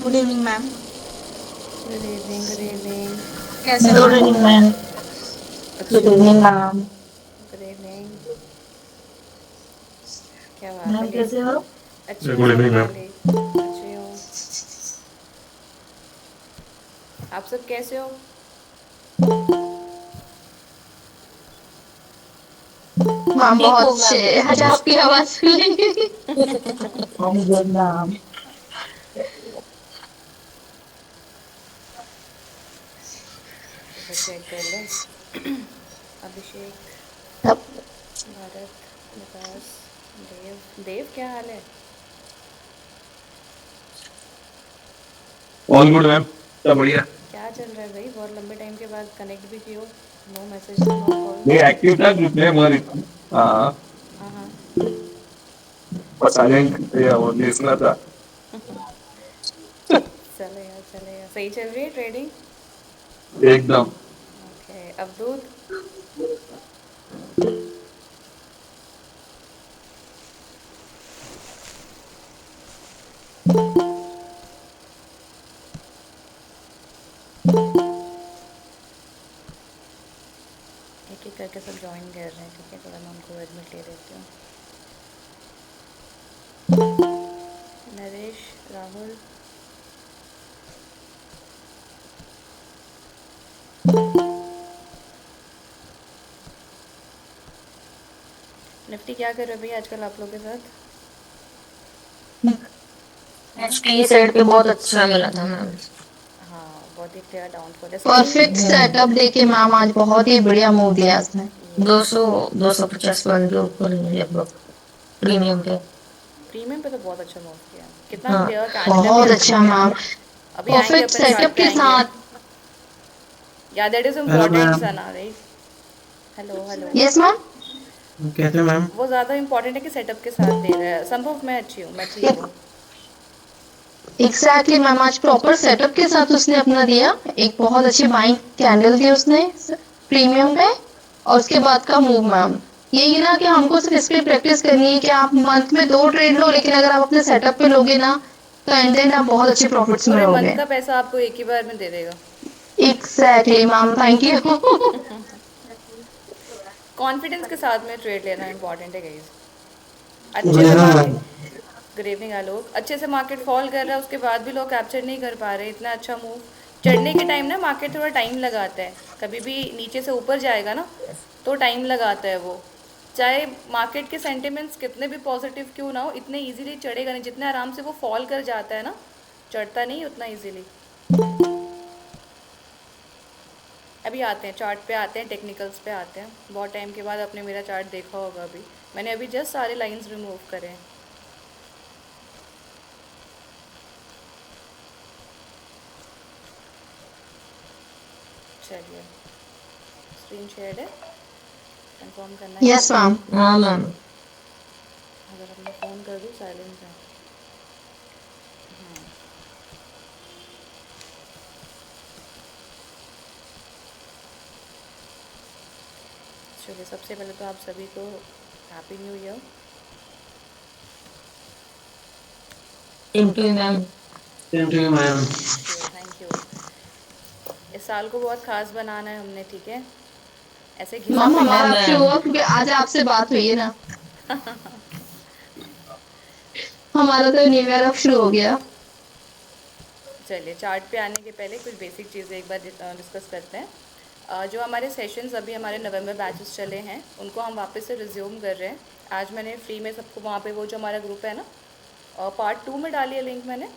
Good evening ma'am. Good evening, good evening. कैसे हो good ma'am? Evening ma'am. अच्छी good हूँ evening ma'am. Ma'am. Good evening. क्या बात है, मैम लेट? कैसे हो? अच्छी हूँ गुड सर, इवनिंग मैं मैम। लेट। अच्छी हूँ। आप सब कैसे हो? मैम ठीक बहुत हूँ अच्छे मैम। है। आज आपकी आवाज सुन लेंगे। हम गुड मैम। एक बार चेक कर लें। अभिषेक, तब भारत, विकास, देव। देव क्या हाल है? ऑल गुड मैम, सब बढ़िया। क्या चल रहा है भाई? बहुत लंबे टाइम के बाद कनेक्ट भी किए हो। नो मैसेजेस, नो ये कॉल्स। एक्टिव था ग्रुप में मगर हाँ, हाँ हाँ। बस साइलेंट या वो नहीं सुना था। चलेगा चलेगा। सही चल रही है ट्रेडिंग? एकदम। ओके, अवधूत। एक एक करके सब ज्वाइन कर रहे हैं, ठीक है? थोड़ा मैं उनको एडमिट ले लेती हूँ। नरेश, राहुल। निफ्टी क्या कर रहे हो भैया आजकल आप लोग के साथ? एचपी साइड पे बहुत अच्छा मिला था मैम। हाँ, बहुत ही क्लियर डाउनफॉल है। स्क्रीन परफेक्ट सेटअप देके मैम आज बहुत ही बढ़िया मूव दिया उसने। ये 250 पॉइंट के ऊपर लगभग प्रीमियम पे। प्रीमियम पे तो बहुत अच्छा मूव किया है। कितना हाँ क्लियर कैंडल है अभी बहुत अपन अच्छा के। मैम। अभी आएंगे परफेक्ट अपन चार्ट सेटअप पे के आएंगे। साथ। या that is hello important ma'am. Sana, right? Hello hello. Yes ma'am. कैसे मैम? वो ज़्यादा इंपॉर्टेंट है कि सेटअप के साथ दे रहा है। संभव मैं अच्छी हूँ, मैं ठीक हूँ। एग्जैक्टली मैम आज प्रॉपर सेटअप के साथ उसने अपना दिया। एक बहुत अच्छी बाइंग कैंडल दी उसने प्रीमियम पे। और उसके बाद का मूव मैम यही ना कि हमको सिर्फ इस पे प्रैक्टिस करनी है कि आप मंथ में 2 ट्रेड लो, लेकिन अगर आप अपने सेटअप पे लोगे ना तो एंड एंड आप बहुत अच्छे प्रॉफिट्स में पूरे मंथ रहोगे। का पैसा आपको एक ही बार में दे देगा। Exactly ma'am thank you. Confidence के साथ में ट्रेड लेना इंपॉर्टेंट है गाइस। गुड अच्छे से evening market. Ma'am. Good evening Alok. अच्छे से मार्केट फॉल कर रहा है, उसके बाद भी लोग कैप्चर नहीं कर पा रहे इतना अच्छा मूव। चढ़ने के टाइम ना मार्केट थोड़ा टाइम लगाता है। कभी भी नीचे से ऊपर जाएगा ना तो टाइम लगाता है वो। चाहे मार्केट के सेंटिमेंट्स कितने भी पॉजिटिव क्यों ना हो, इतने इजीली चढ़ेगा नहीं। जितने आराम से वो फॉल कर जाता है ना, चढ़ता नहीं उतना इजीली। अभी आते हैं चार्ट पे, आते हैं टेक्निकल्स पे आते हैं। बहुत टाइम के बाद आपने मेरा चार्ट देखा होगा। अभी मैंने अभी जस्ट सारे लाइंस रिमूव करे हैं। चलिए, स्क्रीन शेयर है। कंफर्म करना है क्या? Yes ma'am. हाँ मैम। अगर अब मैं फ़ोन कर दूँ साइलेंट है। चलिए, सबसे पहले तो आप सभी को happy new year. Same to you ma'am. Same to you ma'am. Thank you thank you. इस साल को बहुत ख़ास बनाना है हमने, ठीक है? ऐसे घिसा मैम पिटा। हमारा अब शुरू हुआ क्योंकि आज आपसे बात हुई है ना। हमारा तो न्यू ईयर अब शुरू हो गया। चलिए, चार्ट पे आने के पहले कुछ बेसिक चीज़ें एक बार डिस्कस करते हैं। जो हमारे सेशंस अभी हमारे नवंबर बैचेस चले हैं उनको हम वापस से रिज्यूम कर रहे हैं। आज मैंने फ्री में सबको वहाँ पे वो जो हमारा ग्रुप है ना, पार्ट 2 में डाली है लिंक मैंने।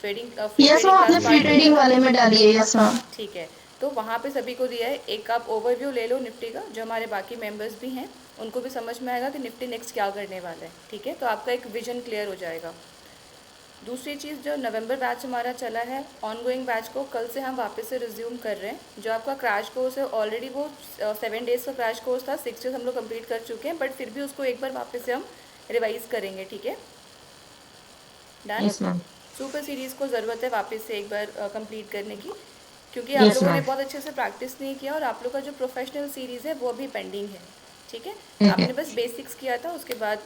Trading free yes ma'am trading आपने क्लास फ्री पार्ट 2 है ट्रेडिंग ना? वाले में डाली है। Yes ma'am. ठीक है। तो वहाँ पे सभी को दिया है। एक आप ओवरव्यू ले लो निफ्टी का, जो हमारे बाकी मेंबर्स भी हैं उनको भी समझ में आएगा कि निफ्टी नेक्स्ट क्या करने वाला है, ठीक है? तो आपका एक विजन क्लियर हो जाएगा। दूसरी चीज़, जो नवंबर बैच हमारा चला है ऑन गोइंग बैच को कल से हम वापस से रिज्यूम कर रहे हैं। जो आपका क्रैश कोर्स है ऑलरेडी वो 7 डेज़ का क्रैश कोर्स था, 6 डेज़ हम लोग कंप्लीट कर चुके हैं, बट फिर भी उसको एक बार वापस से हम रिवाइज़ करेंगे, ठीक है? Done. Yes ma'am. Super series को ज़रूरत है वापस से एक बार कंप्लीट करने की, क्योंकि आप यस लोगों ने मैम। बहुत अच्छे से प्रैक्टिस नहीं किया और आप लोग का जो प्रोफेशनल सीरीज़ है वो अभी पेंडिंग है, ठीक है? आपने बस बेसिक्स किया था, उसके बाद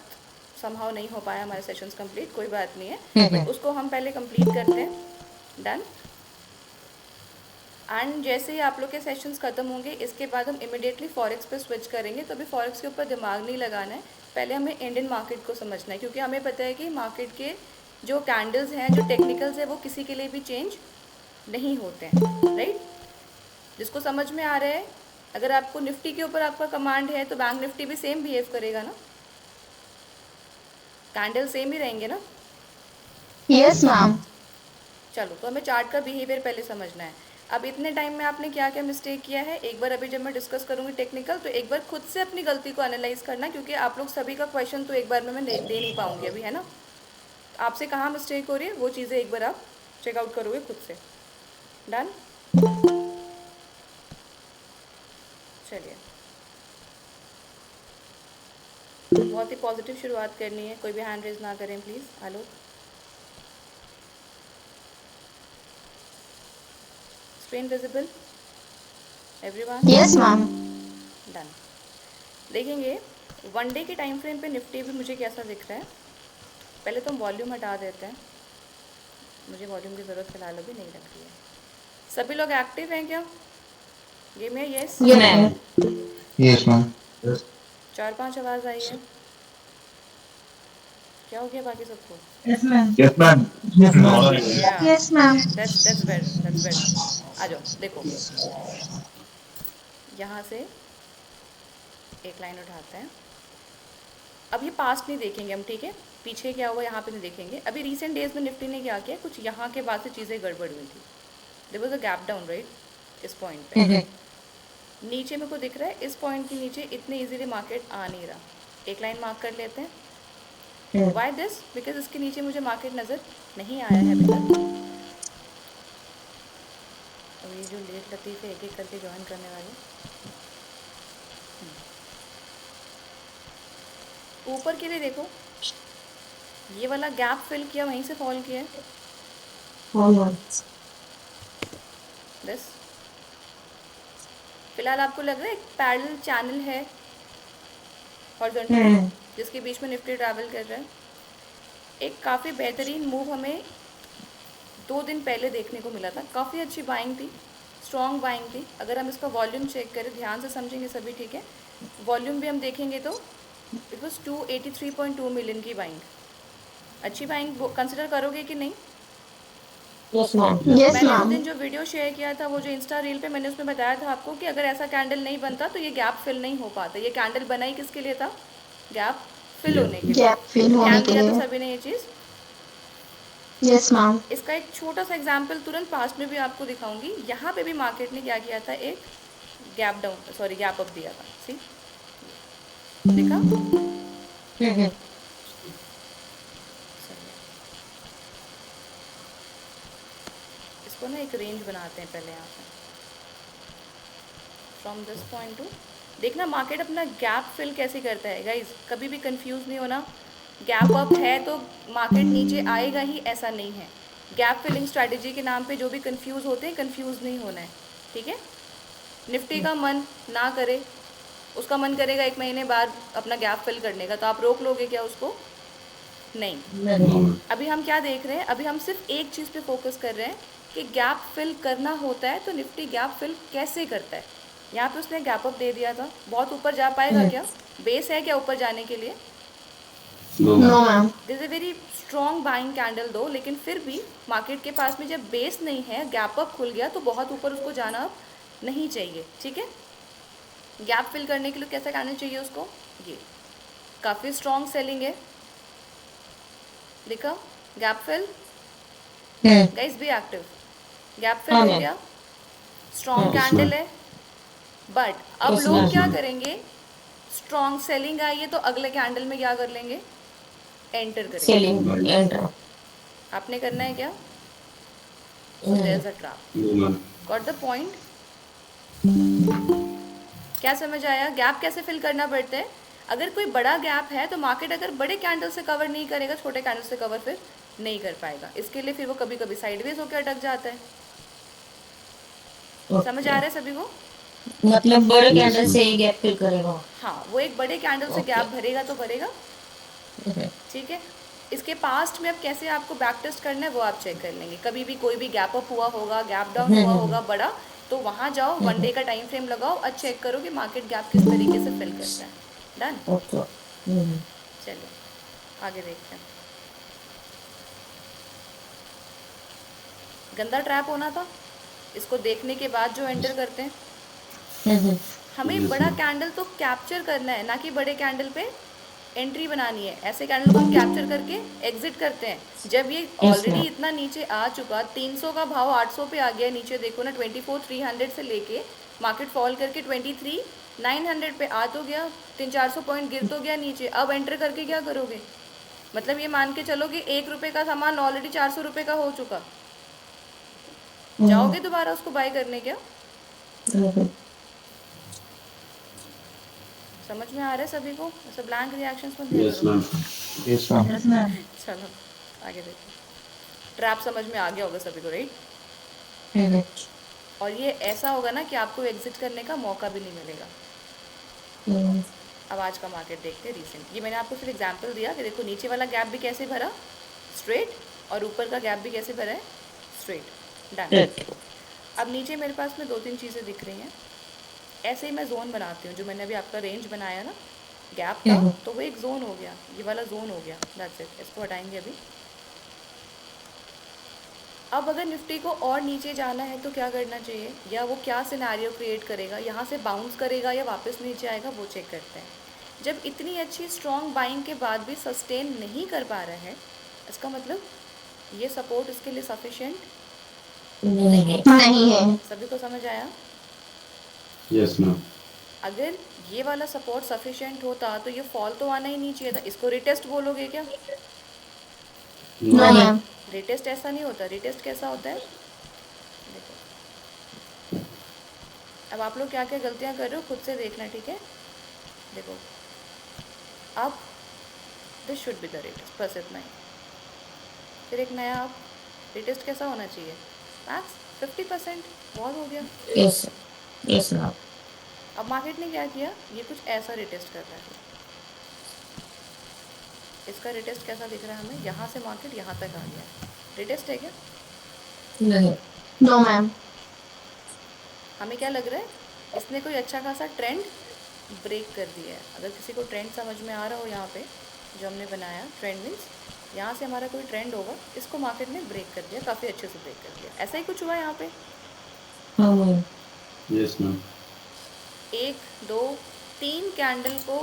समहाउ नहीं हो पाया हमारे सेशंस कंप्लीट, कोई बात नहीं है, बट उसको हम पहले कंप्लीट करते हैं। डन। एंड जैसे ही आप लोग के सेशंस ख़त्म होंगे, इसके बाद हम इमिडिएटली फॉरेक्स पे स्विच करेंगे। तो अभी फॉरेक्स के ऊपर दिमाग नहीं लगाना है, पहले हमें इंडियन मार्केट को समझना है, क्योंकि हमें पता है कि मार्केट के जो कैंडल्स हैं, जो टेक्निकल्स हैं, वो किसी के लिए भी चेंज नहीं होते हैं, राइट। जिसको समझ में आ रहा है, अगर आपको निफ्टी के ऊपर आपका कमांड है तो बैंक निफ्टी भी सेम बिहेव करेगा ना, कैंडल सेम ही रहेंगे ना। Yes ma'am. चलो, तो हमें चार्ट का बिहेवियर पहले समझना है। अब इतने टाइम में आपने क्या क्या मिस्टेक किया है, एक बार अभी जब मैं डिस्कस करूँगी टेक्निकल, तो एक बार खुद से अपनी गलती को एनालाइज करना, क्योंकि आप लोग सभी का क्वेश्चन तो एक बार में मैं दे नहीं पाऊँगी अभी, है ना। आपसे कहाँ मिस्टेक हो रही है वो चीज़ें एक बार आप चेकआउट करोगे खुद से। डन। चलिए, बहुत ही पॉजिटिव शुरुआत करनी है, कोई भी हैंड रेज ना करें please. Hello, screen visible everyone? Yes ma'am. Done. देखेंगे वन डे के टाइम फ्रेम पे निफ्टी भी मुझे कैसा दिख रहा है। पहले तो हम वॉल्यूम हटा देते हैं, मुझे वॉल्यूम की ज़रूरत फिलहाल अभी नहीं लग रही है। सभी लोग एक्टिव हैं क्या गेम में? Yes yes ma'am. 4-5 आवाज़ आई है, क्या हो गया बाकी सबको? Yes, ma'am. Yes ma'am. That's better. आ जाओ, देखो यहाँ से एक लाइन उठाते हैं। अब ये पास्ट नहीं देखेंगे हम, ठीक है, पीछे क्या हुआ यहाँ पे नहीं देखेंगे। अभी रिसेंट डेज में निफ्टी ने क्या किया, कुछ यहाँ के बाद से चीज़ें गड़बड़ हुई थी। There was a gap down, right, इस पॉइंट पे। नीचे मेरे को दिख रहा है इस पॉइंट के नीचे इतने इजीली मार्केट आ नहीं रहा। एक लाइन मार्क कर लेते हैं। Why this? बिकॉज इसके नीचे मुझे मार्केट नज़र नहीं आया है अभी तक। अब ये जो लेट लतीफ़ है, एक एक करके ज्वाइन करने वाले। ऊपर के लिए देखो, ये वाला गैप फिल किया, वहीं से फॉल किया है बस। फिलहाल आपको लग रहा है एक पैरेलल चैनल है हॉरिजॉन्टल, जिसके बीच में निफ्टी ट्रैवल कर रहा है। एक काफ़ी बेहतरीन मूव हमें 2 दिन पहले देखने को मिला था, काफ़ी अच्छी बाइंग थी, स्ट्रॉन्ग बाइंग थी। अगर हम इसका वॉल्यूम चेक करें, ध्यान से समझेंगे सभी, ठीक है, वॉल्यूम भी हम देखेंगे तो इट वॉज 283.2 मिलियन की बाइंग। अच्छी बाइंग कंसिडर करोगे कि नहीं? यस मैंने उस मैम। दिन जो वीडियो शेयर किया था, वो जो इंस्टा रील पे, मैंने उसमें बताया था आपको कि अगर ऐसा कैंडल नहीं बनता तो ये गैप फिल नहीं हो पाता। ये कैंडल बनाई किसके लिए था? गैप फिल होने के लिए। गैप फिल होने ध्यान के दिया लिए। तो सभी ने ये चीज़। Yes ma'am. इसका एक छोटा सा एग्जाम्पल तुरंत पास्ट में भी आपको दिखाऊंगी। यहाँ पे भी मार्केट ने क्या किया था, एक gap down, sorry gap up दिया था। सी, देखा? इसको ना एक रेंज बनाते हैं पहले यहाँ पे, फ्रॉम दिस पॉइंट टू। देखना मार्केट अपना गैप फिल कैसे करता है गाइज, कभी भी कंफ्यूज नहीं होना। गैप अप है तो मार्केट नीचे आएगा ही, ऐसा नहीं है। गैप फिलिंग स्ट्रैटेजी के नाम पे जो भी कंफ्यूज होते हैं, कंफ्यूज नहीं होना है, ठीक है। निफ्टी का मन ना करे, उसका मन करेगा 1 महीने बाद अपना गैप फिल करने का, तो आप रोक लोगे क्या उसको? नहीं। अभी हम क्या देख रहे हैं, अभी हम सिर्फ एक चीज़ पे फोकस कर रहे हैं कि गैप फिल करना होता है तो निफ्टी गैप फिल कैसे करता है। यहाँ पे उसने गैप अप दे दिया था, बहुत ऊपर जा पाएगा क्या? बेस है क्या ऊपर जाने के लिए? No ma'am. This is a very strong buying candle though, लेकिन फिर भी मार्केट के पास में जब बेस नहीं है, गैप अप खुल गया तो बहुत ऊपर उसको जाना अब नहीं चाहिए, ठीक है। गैप फिल करने के लिए कैसा कैंडल चाहिए उसको? ये काफ़ी स्ट्रॉन्ग सेलिंग है, देखा? Gap fill, guys be active. Gap fill हो गया, स्ट्रॉन्ग कैंडल है, बट अब लोग क्या करेंगे, स्ट्रॉन्ग सेलिंग आई है तो अगले कैंडल में क्या कर लेंगे? एंटर करेंगे। आपने करना है क्या? There is a trap. Got the point? क्या समझ आया? गैप कैसे फिल करना पड़ता है? अगर कोई बड़ा गैप है तो मार्केट अगर बड़े कैंडल से कवर नहीं करेगा, छोटे कैंडल से कवर फिर नहीं कर पाएगा। इसके लिए फिर वो कभी कभी साइडवेज होकर अटक जाता है। समझ आ रहा है सभी को? मतलब बड़े कैंडल से ही गैप फिल करेगा। हाँ, वो एक बड़े कैंडल से गैप भरेगा तो भरेगा, ठीक है। इसके पास्ट में अब कैसे आपको बैक टेस्ट करना है वो आप चेक कर लेंगे। कभी भी कोई भी गैप अप हुआ होगा, गैप डाउन हुआ होगा बड़ा, तो वहाँ जाओ, 1 डे का टाइम फ्रेम लगाओ और चेक करो कि मार्केट गैप किस तरीके से फिल करता है। डन। चलिए आगे देखते हैं। गंदा ट्रैप होना था, इसको देखने के बाद जो एंटर करते हैं, हमें बड़ा कैंडल तो कैप्चर करना है, ना कि बड़े कैंडल पे एंट्री बनानी है। ऐसे कैंडल को हम कैप्चर करके एग्जिट करते हैं। जब ये ऑलरेडी इतना नीचे आ चुका, 300 का भाव 800 पे आ गया, नीचे देखो ना 24,300 से लेके मार्केट फॉल करके 23,900 पे आ तो गया, 300-400 पॉइंट गिर तो गया नीचे। अब एंटर करके क्या करोगे? मतलब ये मान के चलो कि 1 रुपये का सामान ऑलरेडी 400 रुपये का हो चुका, जाओगे दोबारा उसको बाय करने? क्या समझ में आ रहा है सभी को? ऐसा ब्लैंक रिएक्शंस मत दिया करो। Yes, ma'am. चलो आगे देखो। ट्रैप समझ में आ गया होगा सभी को, राइट? और ये ऐसा होगा ना कि आपको एग्जिट करने का मौका भी नहीं मिलेगा। अब आज का मार्केट देखते हैं रीसेंट। ये मैंने आपको सिर्फ एग्जांपल दिया कि देखो नीचे वाला गैप भी कैसे भरा, स्ट्रेट, और ऊपर का गैप भी कैसे भरा है, स्ट्रेट। डन। अब नीचे मेरे पास में 2-3 चीज़ें दिख रही हैं। ऐसे ही मैं जोन बनाती हूँ, जो मैंने अभी आपका रेंज बनाया ना, गैप का, तो वो एक जोन हो गया, ये वाला जोन हो गया। That's it. इसको हटाएंगे अभी। अब अगर निफ्टी को और नीचे जाना है तो क्या करना चाहिए, या वो क्या सिनेरियो क्रिएट करेगा, यहाँ से बाउंस करेगा या वापस नीचे आएगा, वो चेक करते हैं। जब इतनी अच्छी स्ट्रॉन्ग बाइंग के बाद भी सस्टेन नहीं कर पा रहा है, इसका मतलब ये सपोर्ट इसके लिए सफिशिएंट नहीं है। सभी को समझ आया? Yes, ma'am. अगर ये वाला सपोर्ट सफिशिएंट होता तो ये फॉल तो आना ही नहीं चाहिए था। इसको रिटेस्ट बोलोगे क्या? No ma'am. रिटेस्ट ऐसा नहीं होता। रिटेस्ट कैसा होता है? देखो, अब आप लोग क्या क्या गलतियां कर रहे हो खुद से देखना, ठीक है? देखो, अब this should be the retest, बस इतना ही। फिर एक नया अब रिटेस्ट कैसा होना चाहिए? मैक्स 50%, बहुत हो गया। Yes, ma'am. अब मार्केट ने क्या किया, ये कुछ ऐसा रिटेस्ट कर रहा है। इसका रिटेस्ट कैसा दिख रहा है हमें? यहाँ से मार्केट यहाँ तक आ गया। रिटेस्ट है क्या? No ma'am. हमें क्या लग रहा है, इसने कोई अच्छा खासा ट्रेंड ब्रेक कर दिया है। अगर किसी को ट्रेंड समझ में आ रहा हो, यहाँ पे जो हमने बनाया ट्रेंड मीन्स यहाँ से हमारा कोई ट्रेंड होगा, इसको मार्केट ने ब्रेक कर दिया, काफ़ी अच्छे से ब्रेक कर दिया। ऐसा ही कुछ हुआ यहाँ पे। Yes, ma'am. 1 2 3 कैंडल को,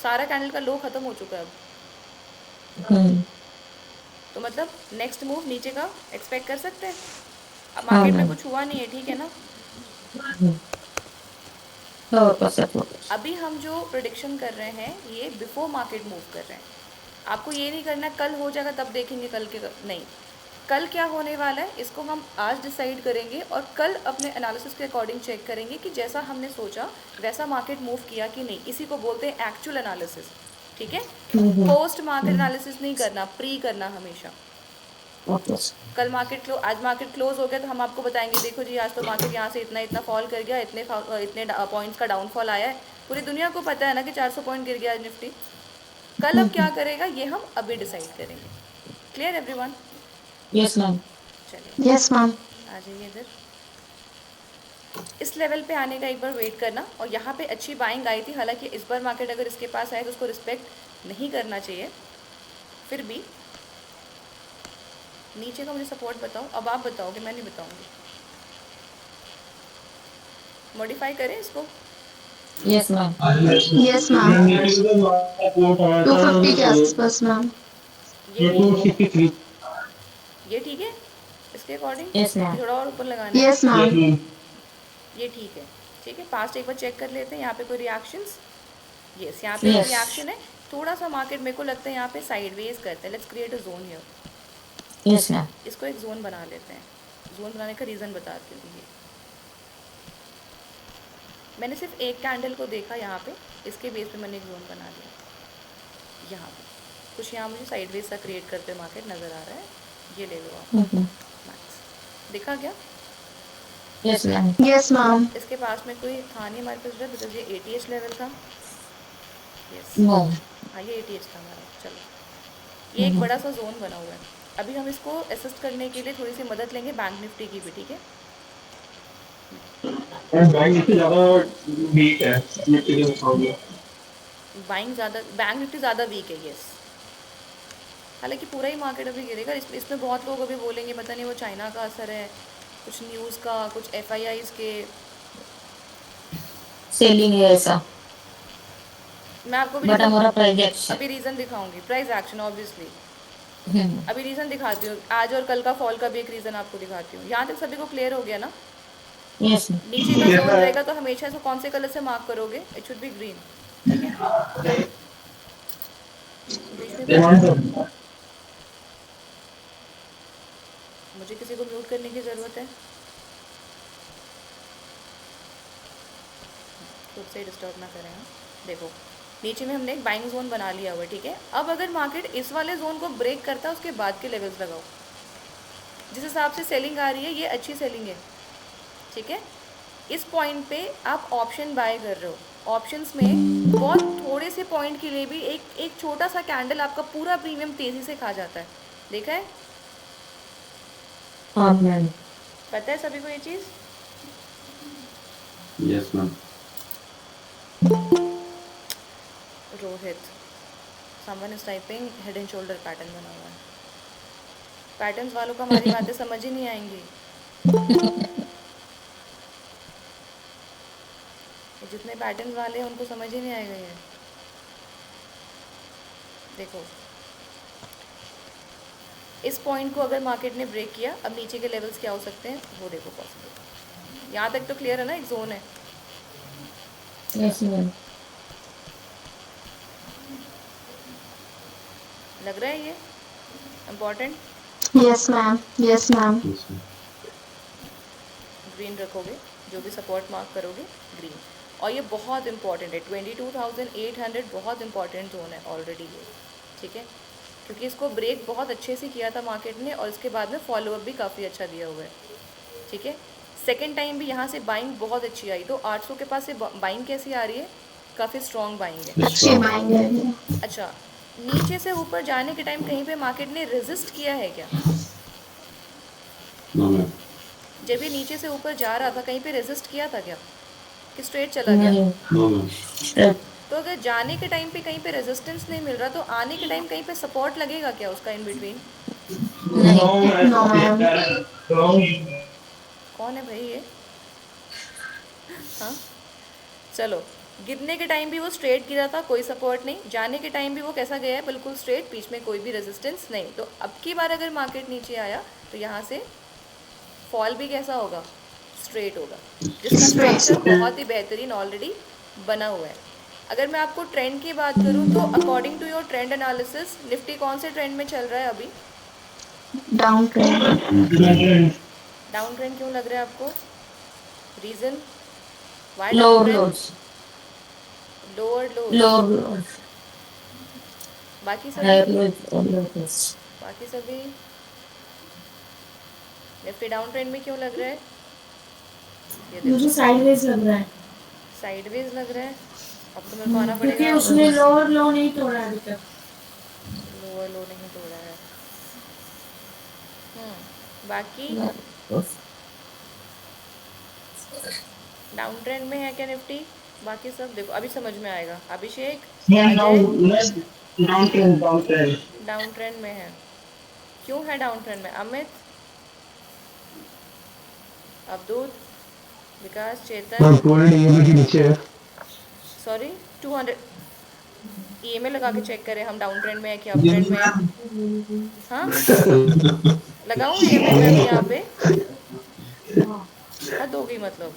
सारा कैंडल का लो ख़त्म हो चुका है अब। तो मतलब नेक्स्ट मूव नीचे का एक्सपेक्ट कर सकते हैं। अब मार्केट में कुछ हुआ नहीं है, ठीक है ना? अभी हम जो प्रेडिक्शन कर रहे हैं ये बिफोर मार्केट मूव कर रहे हैं। आपको ये नहीं करना कल हो जाएगा तब देखेंगे, कल के नहीं, कल क्या होने वाला है इसको हम आज डिसाइड करेंगे, और कल अपने एनालिसिस के अकॉर्डिंग चेक करेंगे कि जैसा हमने सोचा वैसा मार्केट मूव किया कि नहीं। इसी को बोलते हैं एक्चुअल एनालिसिस, ठीक है? पोस्ट मार्केट एनालिसिस नहीं करना, प्री करना हमेशा। कल मार्केट क्लोज, आज मार्केट क्लोज हो गया तो हम आपको बताएंगे देखो जी आज तो मार्केट यहाँ से इतना इतना फॉल कर गया, इतने पॉइंट्स का डाउनफॉल आया है। पूरी दुनिया को पता है ना कि 400 पॉइंट गिर गया निफ्टी। कल अब क्या करेगा ये हम अभी डिसाइड करेंगे। Clear everyone? Yes, ma'am. चलिए यस मैम। आ जाइए इधर। इस लेवल पे आने का एक बार वेट करना, और यहाँ पे अच्छी बाइंग आई थी। हालांकि इस बार मार्केट अगर इसके पास आए तो उसको रिस्पेक्ट नहीं करना चाहिए, फिर भी नीचे का मुझे सपोर्ट बताओ। अब आप बताओगे, मैं नहीं बताऊंगी। मॉडिफाई करें इसको? Yes, ma'am. Yes ma'am. 250 के आसपास मैम। ये ठीक है इसके अकॉर्डिंग? Yes, ma'am. थोड़ा और ऊपर लगाना है। Yes ma'am. ये ठीक है, ठीक है। पास्ट एक बार चेक कर लेते हैं। यहाँ पे कोई रिएक्शंस? यस, यहाँ पे Yes. रिएक्शन है। थोड़ा सा मार्केट मेरे को लगता है यहाँ पे साइडवेज करते हैं। Let's create a zone here. Yes, ma'am. इसको एक जोन बना लेते हैं। जोन बनाने का रीज़न बताती हूँ। ये मैंने सिर्फ एक कैंडल को देखा यहाँ पे, इसके बेस पे मैंने एक जोन बना दिया। यहाँ पे कुछ यहाँ मुझे साइडवेज सा क्रिएट करते मार्केट नज़र आ रहा है। ये ले लो आप। मैक्स दिखा क्या? Yes, ma'am. Yes ma'am. इसके पास में कोई था नहीं हमारे पास, बिकॉज ये ATH लेवल था। Yes, No. हाँ ये ATH था हमारा। चलो ये एक बड़ा सा जोन बना हुआ है। अभी हम इसको असिस्ट करने के लिए थोड़ी सी मदद लेंगे बैंक निफ्टी की भी, ठीक है। बैंक निफ्टी ज़्यादा वीक है निफ्टी के मुकाबले। बैंक निफ्टी ज़्यादा वीक है, यस। हालांकि पूरा ही मार्केट अभी गिरेगा। इसमें बहुत लोग अभी बोलेंगे पता नहीं वो चाइना का असर है, कुछ न्यूज़ का, कुछ FIIs के। सेलिंग है ऐसा, मैं आपको भी बट रीज़न हमारा प्राइस एक्शन। अभी रीज़न दिखाऊंगी, प्राइस एक्शन ऑब्वियसली। हम्म, अभी रीज़न दिखाती हूँ, आज और कल का फॉल का भी एक रीज़न आपको दिखाती हूँ। यहाँ तक सभी को क्लियर हो गया ना? यस नीचे का जोन रहेगा तो हमेशा इसको कौन से कलर से मार्क करोगे? इट शुड बी ग्रीन, ठीक है। बीच में कुछ मुझे किसी को म्यूट करने की ज़रूरत है? खुद से डिस्टर्ब ना करें। हाँ? देखो नीचे में हमने एक बाइंग जोन बना लिया हुआ है, ठीक है। अब अगर मार्केट इस वाले जोन को ब्रेक करता है उसके बाद के लेवल्स लगाओ। जिस हिसाब से सेलिंग आ रही है ये अच्छी सेलिंग है, ठीक है। इस पॉइंट पे आप ऑप्शन बाय कर रहे हो। ऑप्शंस में बहुत थोड़े से पॉइंट के लिए भी एक एक छोटा सा कैंडल आपका पूरा प्रीमियम तेज़ी से खा जाता है। देखा है? हाँ मैम। पता है सभी को ये चीज़? Yes ma'am. Rohit, someone is typing head and shoulder pattern बना हुआ है। पैटर्न्स वालों को हमारी बातें समझ ही नहीं आएंगी। ये जितने पैटर्न वाले हैं उनको समझ ही नहीं आएगा ये। देखो इस पॉइंट को अगर मार्केट ने ब्रेक किया, अब नीचे के लेवल्स क्या हो सकते हैं वो देखो पॉसिबल। यहाँ तक तो क्लियर है ना? एक जोन है। Yes ma'am. लग रहा है ये important? Yes ma'am, yes ma'am. Green रखोगे, जो भी सपोर्ट मार्क करोगे ग्रीन। और ये बहुत इंपॉर्टेंट है, 22,800 बहुत इंपॉर्टेंट जोन है ऑलरेडी ये, ठीक है। क्योंकि इसको ब्रेक बहुत अच्छे से किया था मार्केट ने और इसके बाद में फॉलोअप भी काफ़ी अच्छा दिया हुआ है, ठीक है। सेकेंड टाइम भी यहाँ से बाइंग बहुत अच्छी आई। तो 800 के पास से बाइंग कैसी आ रही है? काफ़ी स्ट्रॉन्ग बाइंग है। अच्छी बाइंग है। अच्छा, नीचे से ऊपर जाने के टाइम कहीं पे मार्केट ने रेजिस्ट किया है क्या? जब ये नीचे से ऊपर जा रहा था कहीं पे रेजिस्ट किया था क्या, कि स्ट्रेट चला गया? नहीं। तो अगर जाने के टाइम पे कहीं पे रेजिस्टेंस नहीं मिल रहा तो आने के टाइम कहीं पे सपोर्ट लगेगा क्या उसका इन बिटवीन? No ma'am. कौन है भाई ये? हाँ चलो, गिरने के टाइम भी वो स्ट्रेट गिरा था, कोई सपोर्ट नहीं। जाने के टाइम भी वो कैसा गया है? बिल्कुल स्ट्रेट, बीच में कोई भी रेजिस्टेंस नहीं। तो अब की बार अगर मार्केट नीचे आया तो यहाँ से फॉल भी कैसा होगा? स्ट्रेट होगा, जिसका स्ट्रक्चर बहुत ही बेहतरीन ऑलरेडी बना हुआ है। अगर मैं आपको ट्रेंड की बात करूँ तो according to your trend analysis Nifty कौन से ट्रेंड में चल रहा है अभी? Down trend. डाउन ट्रेंड क्यों लग रहा है आपको? Reason? Why down lower trend? Lows, lower lows. Lower lows, बाकी हायर सभी लोड्स और लोअर लोड्स। बाकी सभी निफ्टी डाउन ट्रेंड में क्यों लग रहा है? ये मुझे देखो साइडवेज लग रहा है साइडवेज लग रहा है। अब तो मेरे को आना क्योंकि पड़ेगा। उसने लोअर लो नहीं तोड़ा अभी तक। लोअर लो नहीं तोड़ा है। बाकी डाउन ट्रेंड में है क्या निफ्टी? बाकी सब देखो अभी समझ में आएगा। अभिषेक, अजय डाउन ट्रेंड में है। क्यों है डाउन ट्रेंड में? अमित, अब्दुल, विकास, चेतन, नीचे है। सॉरी 200 EMA लगा के चेक करें हम डाउन ट्रेंड में है कि अप ट्रेंड में है। हाँ लगाऊँ EMA मैं अभी यहाँ पे? हद हो गई, मतलब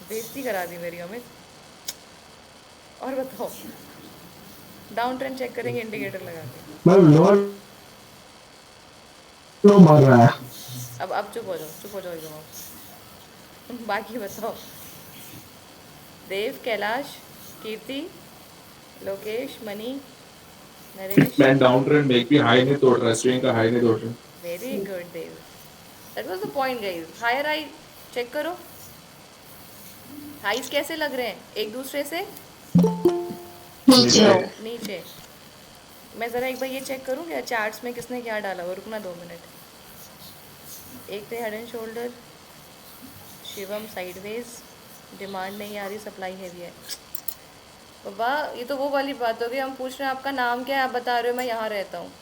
बेइज्जती करा दी मेरी अमित। और बताओ, डाउन ट्रेंड चेक करेंगे इंडिकेटर लगा के। मैम लोअर लो मार रहा है। अब चुप हो जाओ एकदम आप। बाकी बताओ, देव, कैलाश, कीर्ति, लोकेश, मनी, नरेश। मैं डाउन ट्रेंड में एक भी हाई नहीं तोड़ रहा, स्विंग का हाई नहीं तोड़ रहा। Very good Dev, that was the point guys. Higher high check करो, हाइज कैसे लग रहे हैं एक दूसरे से? नीचे नीचे। मैं ज़रा एक बार ये चेक करूँ क्या चार्ट्स में किसने क्या डाला हुआ, रुकना 2 मिनट। एक तो head and shoulder, Shivam sideways, demand नहीं आ रही, सप्लाई हैवी है। बाबा ये तो वो वाली बात हो गई, हम पूछ रहे हैं आपका नाम क्या है, आप बता रहे हो मैं यहाँ रहता हूँ।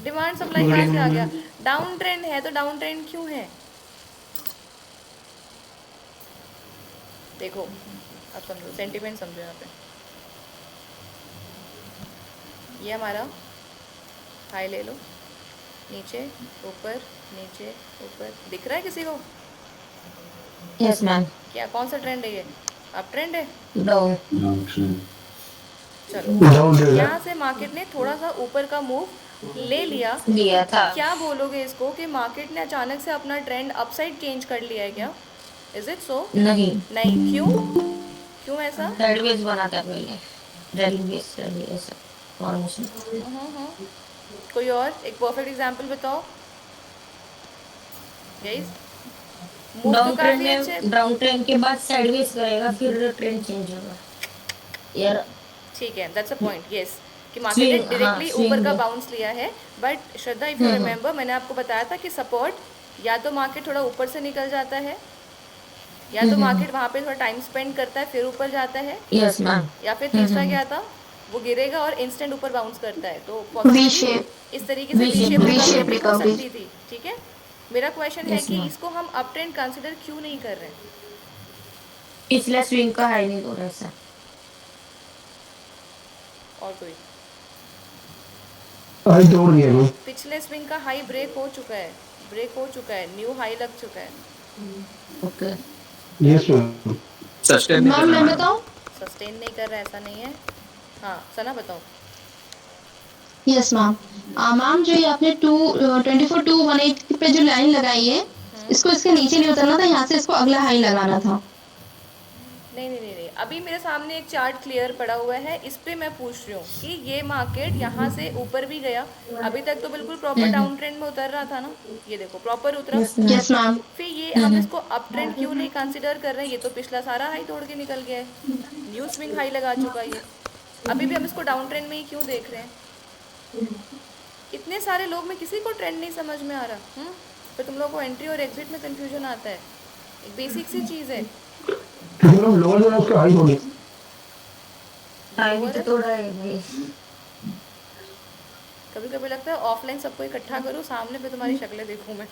डिमांड सप्लाई गुड कहाँ से आ इवनिंग गया? मैम। डाउन ट्रेंड है तो डाउन ट्रेंड क्यों है? देखो अब समझो, सेंटिमेंट समझो यहाँ पे। ये हमारा हाई ले लो, नीचे ऊपर नीचे ऊपर, दिख रहा है किसी को? Yes ma'am. क्या कौन सा ट्रेंड है ये? अप ट्रेंड है? डाउन चलो, डाउन दे यहाँ से मार्केट ने थोड़ा सा ऊपर का मूव ले लिया। दिया था। क्या बोलोगे इसको कि मार्केट ने अचानक से अपना ट्रेंड अपसाइड चेंज कर लिया है क्या? Is it so? नहीं, नहीं, क्यों? क्यों ऐसा? साइडवेज बना था पहले, रैली बेस रैली ऐसा फॉर्मेशन। कोई और एक परफेक्ट एग्जांपल बताओ गाइस। मूव तो डाउन ट्रेंड काफी अच्छे। में, डाउन ट्रेंड के बाद साइडवेज करेगा, फिर ट्रेंड चेंज होगा यार। ठीक है, दैट्स अ पॉइंट, यस, कि मार्केट ने स्विंग, हाँ डायरेक्टली ऊपर स्विंग का है। बाउंस लिया है। But Shraddha, if you remember, मैंने आपको बताया था कि सपोर्ट या तो मार्केट थोड़ा ऊपर से निकल जाता है, या तो मार्केट वहाँ पे थोड़ा टाइम स्पेंड करता है फिर ऊपर जाता है, यस मैम। या फिर तीसरा क्या था, वो गिरेगा और इंस्टेंट ऊपर बाउंस करता है। तो वी पॉसिबिलिटी शेप, इस तरीके से V V shape, shape V recovery shape भी हो रिकवरी। सकती थी। ठीक है, मेरा क्वेश्चन है यस कि मैम। इसको हम अप ट्रेंड कंसिडर क्यों नहीं कर रहे हैं? पिछला स्विंग का हाई नहीं तोड़ा ऐसा। और कोई? आई तोड़ दिया वो। पिछले स्विंग का हाई ब्रेक हो चुका है, ब्रेक हो चुका है, न्यू हाई लग चुका है। Okay yes ma'am. सस्टेन नहीं कर मैम, रहा मैं मैम। बताऊं? सस्टेन नहीं कर रहा है, ऐसा नहीं है। हाँ सना बताओ। Yes ma'am. मैम, जो ये आपने 224 218 पे जो लाइन लगाई है, इसको इसके नीचे नहीं उतरना था, यहाँ से इसको अगला हाई लगाना था। नहीं नहीं नहीं नहीं, अभी मेरे सामने एक चार्ट क्लियर पड़ा हुआ है, इस पे मैं पूछ रही हूँ कि ये मार्केट यहाँ से ऊपर भी गया, अभी तक तो बिल्कुल प्रॉपर डाउन ट्रेंड में उतर रहा था ना, ये देखो प्रॉपर उतरा। Yes ma'am. फिर ये हम इसको अप ट्रेंड क्यों नहीं कंसिडर कर रहे हैं? ये तो पिछला सारा हाई तोड़ के निकल गया है, न्यू स्विंग हाई लगा चुका है ये, अभी भी हम इसको डाउन ट्रेंड में ही क्यों देख रहे हैं? इतने सारे लोग में किसी को ट्रेंड नहीं समझ में आ रहा। फिर तुम लोग को एंट्री और एग्जिट में कंफ्यूजन आता है, एक बेसिक सी चीज़ है। मतलब लोअर जो है उसका हाई तोड़ी। हाई भी तो तोड़ा है भाई। कभी कभी लगता है ऑफलाइन सबको इकट्ठा करूँ, सामने पे तुम्हारी शक्लें देखूँ मैं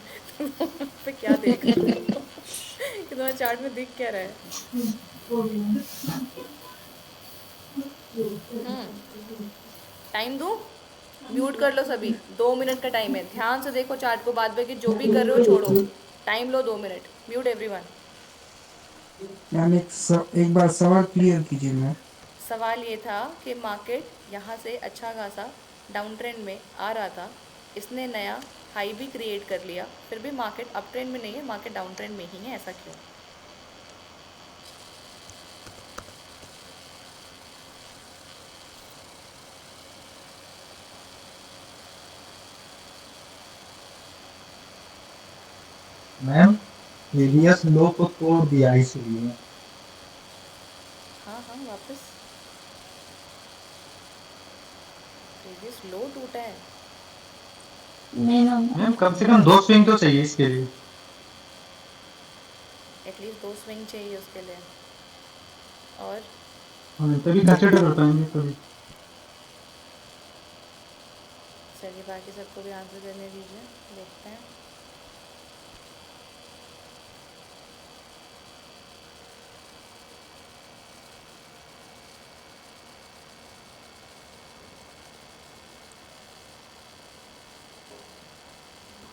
पे क्या देख रही हूँ कि तुम्हारे चार्ट में दिख क्या रहा है। टाइम दूँ? म्यूट कर लो सभी, 2 मिनट का टाइम है, ध्यान से देखो चार्ट को, बाद में कि जो भी कर रहे हो छोड़ो, टाइम लो 2 मिनट, म्यूट एवरीवन। मैम एक बार सवाल क्लियर कीजिए मैम। सवाल ये था कि मार्केट यहाँ से अच्छा खासा डाउन ट्रेंड में आ रहा था, इसने नया हाई भी क्रिएट कर लिया, फिर भी मार्केट अप ट्रेंड में नहीं है, मार्केट डाउन ट्रेंड में ही है, ऐसा क्यों? मैम प्रीवियस लो को तोड़ दिया इसलिए। हाँ हाँ, वापस प्रीवियस लो टूटा है। नहीं मैम। मैम कम से कम 2 स्विंग तो चाहिए इसके लिए। एटलीस्ट 2 स्विंग चाहिए उसके लिए। और हाँ, तभी कंसिडर होता है कभी। चलिए बाकी सबको भी आंसर करने दीजिए, देखते हैं।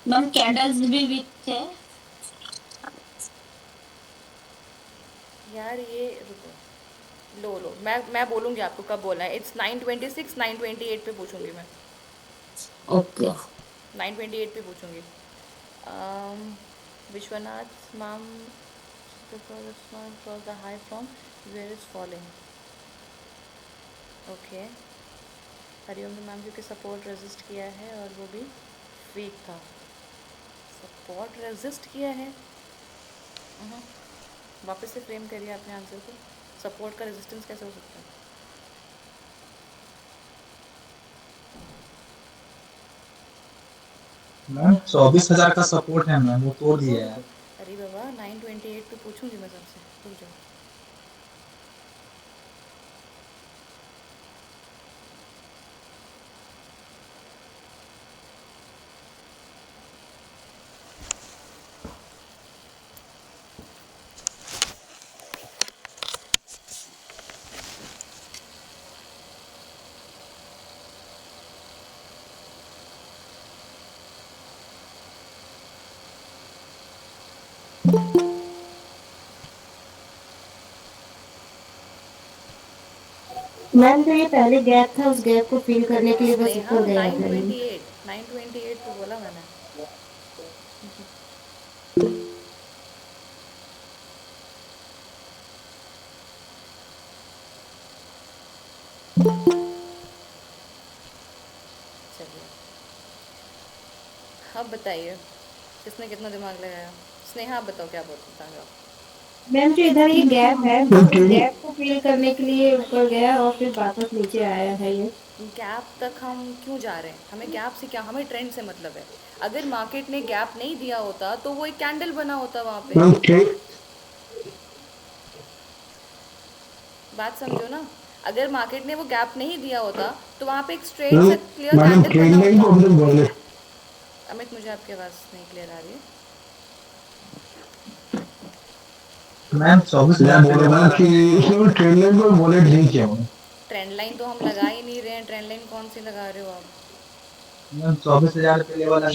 मैम, कैंडल्स भी वीक थे। यार ये रुको, लो लो, मैं बोलूँगी आपको कब बोलना है। इट्स 926, 928 पे पूछूंगी मैं, ओके 928 पे पूछूंगी। Vishwanath ma'am, cross the high from where is falling. Okay, Hariom ma'am, क्योंकि सपोर्ट रेजिस्ट किया है और वो भी वीक था। सपोर्ट रेजिस्ट किया है, वापस से फ्रेम करिए अपने आंसर को। सपोर्ट का रेजिस्टेंस कैसे हो सकता है? मैम 24,000 का सपोर्ट है मैम, वो तोड़ दिया है। अरे बाबा 928 पे पूछूंगी मैं सबसे, रुक जाओ। मैम तो ये पहले गैप था, उस गैप को फिल करने के लिए बस स्नेहा ऊपर गया था ये। 928 पे बोला मैंने। चलिए अब बताइए किसने कितना दिमाग लगाया? स्नेहा आप बताओ क्या बता रहे हो? मैम जो इधर ये गैप है, उस गैप को फिल करने के लिए ऊपर गया और फिर वापस नीचे आया है ये। गैप तक हम क्यों जा रहे हैं? हमें गैप से क्या, हमें ट्रेंड से मतलब है। अगर मार्केट ने गैप नहीं दिया होता तो वो एक कैंडल बना होता वहाँ पे। बात समझो ना, अगर मार्केट ने वो गैप नहीं दिया होता तो वहाँ पे एक स्ट्रेट सा क्लियर कैंडल बना होता। अमित मुझे आपकी आवाज़ नहीं क्लियर आ रही है। मैम 24,000 बोल रहा था कि उसने ट्रेड लाइन को वॉलेट नहीं किया मैम। ट्रेंड लाइन तो हम लगा ही नहीं रहे हैं, ट्रेंड लाइन कौन सी लगा रहे हो आप? मैम 24,000 पे लेवल है।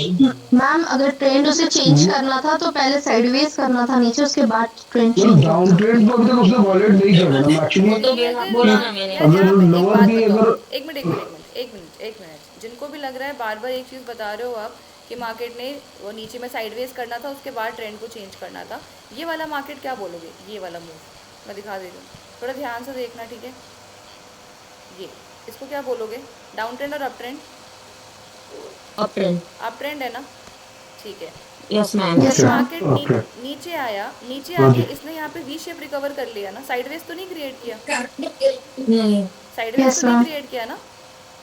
मैम अगर ट्रेंड उसे चेंज करना था तो पहले साइडवेज करना था नीचे, उसके बाद ट्रेंड चेंज डाउन ट्रेंड को अभी तक उसने वॉलेट नहीं किया मैडम एक्चुअली। बोला ना मैंने। यार यहाँ पे एक लोअर बात भी बताओ, अगर एक मिनट, जिनको भी लग रहा है बार बार एक चीज़ बता रहे हो आप कि मार्केट ने वो नीचे में साइडवेज करना था, उसके बाद ट्रेंड को चेंज करना था, ये वाला मार्केट क्या बोलोगे? ये वाला मूव मैं दिखा दे रही हूँ, थोड़ा ध्यान से देखना, ठीक है? ये इसको क्या बोलोगे? डाउन ट्रेंड और up trend? Up trend. Up trend है ना, ठीक है। Yes ma'am. Yes, जब ma'am. मार्केट नीचे आया, नीचे आके इसने यहाँ पे वी शेप रिकवर कर लिया ना, साइडवेज तो नहीं क्रिएट किया, नहीं। साइडवेज Yes, तो नहीं ma'am. क्रिएट किया ना,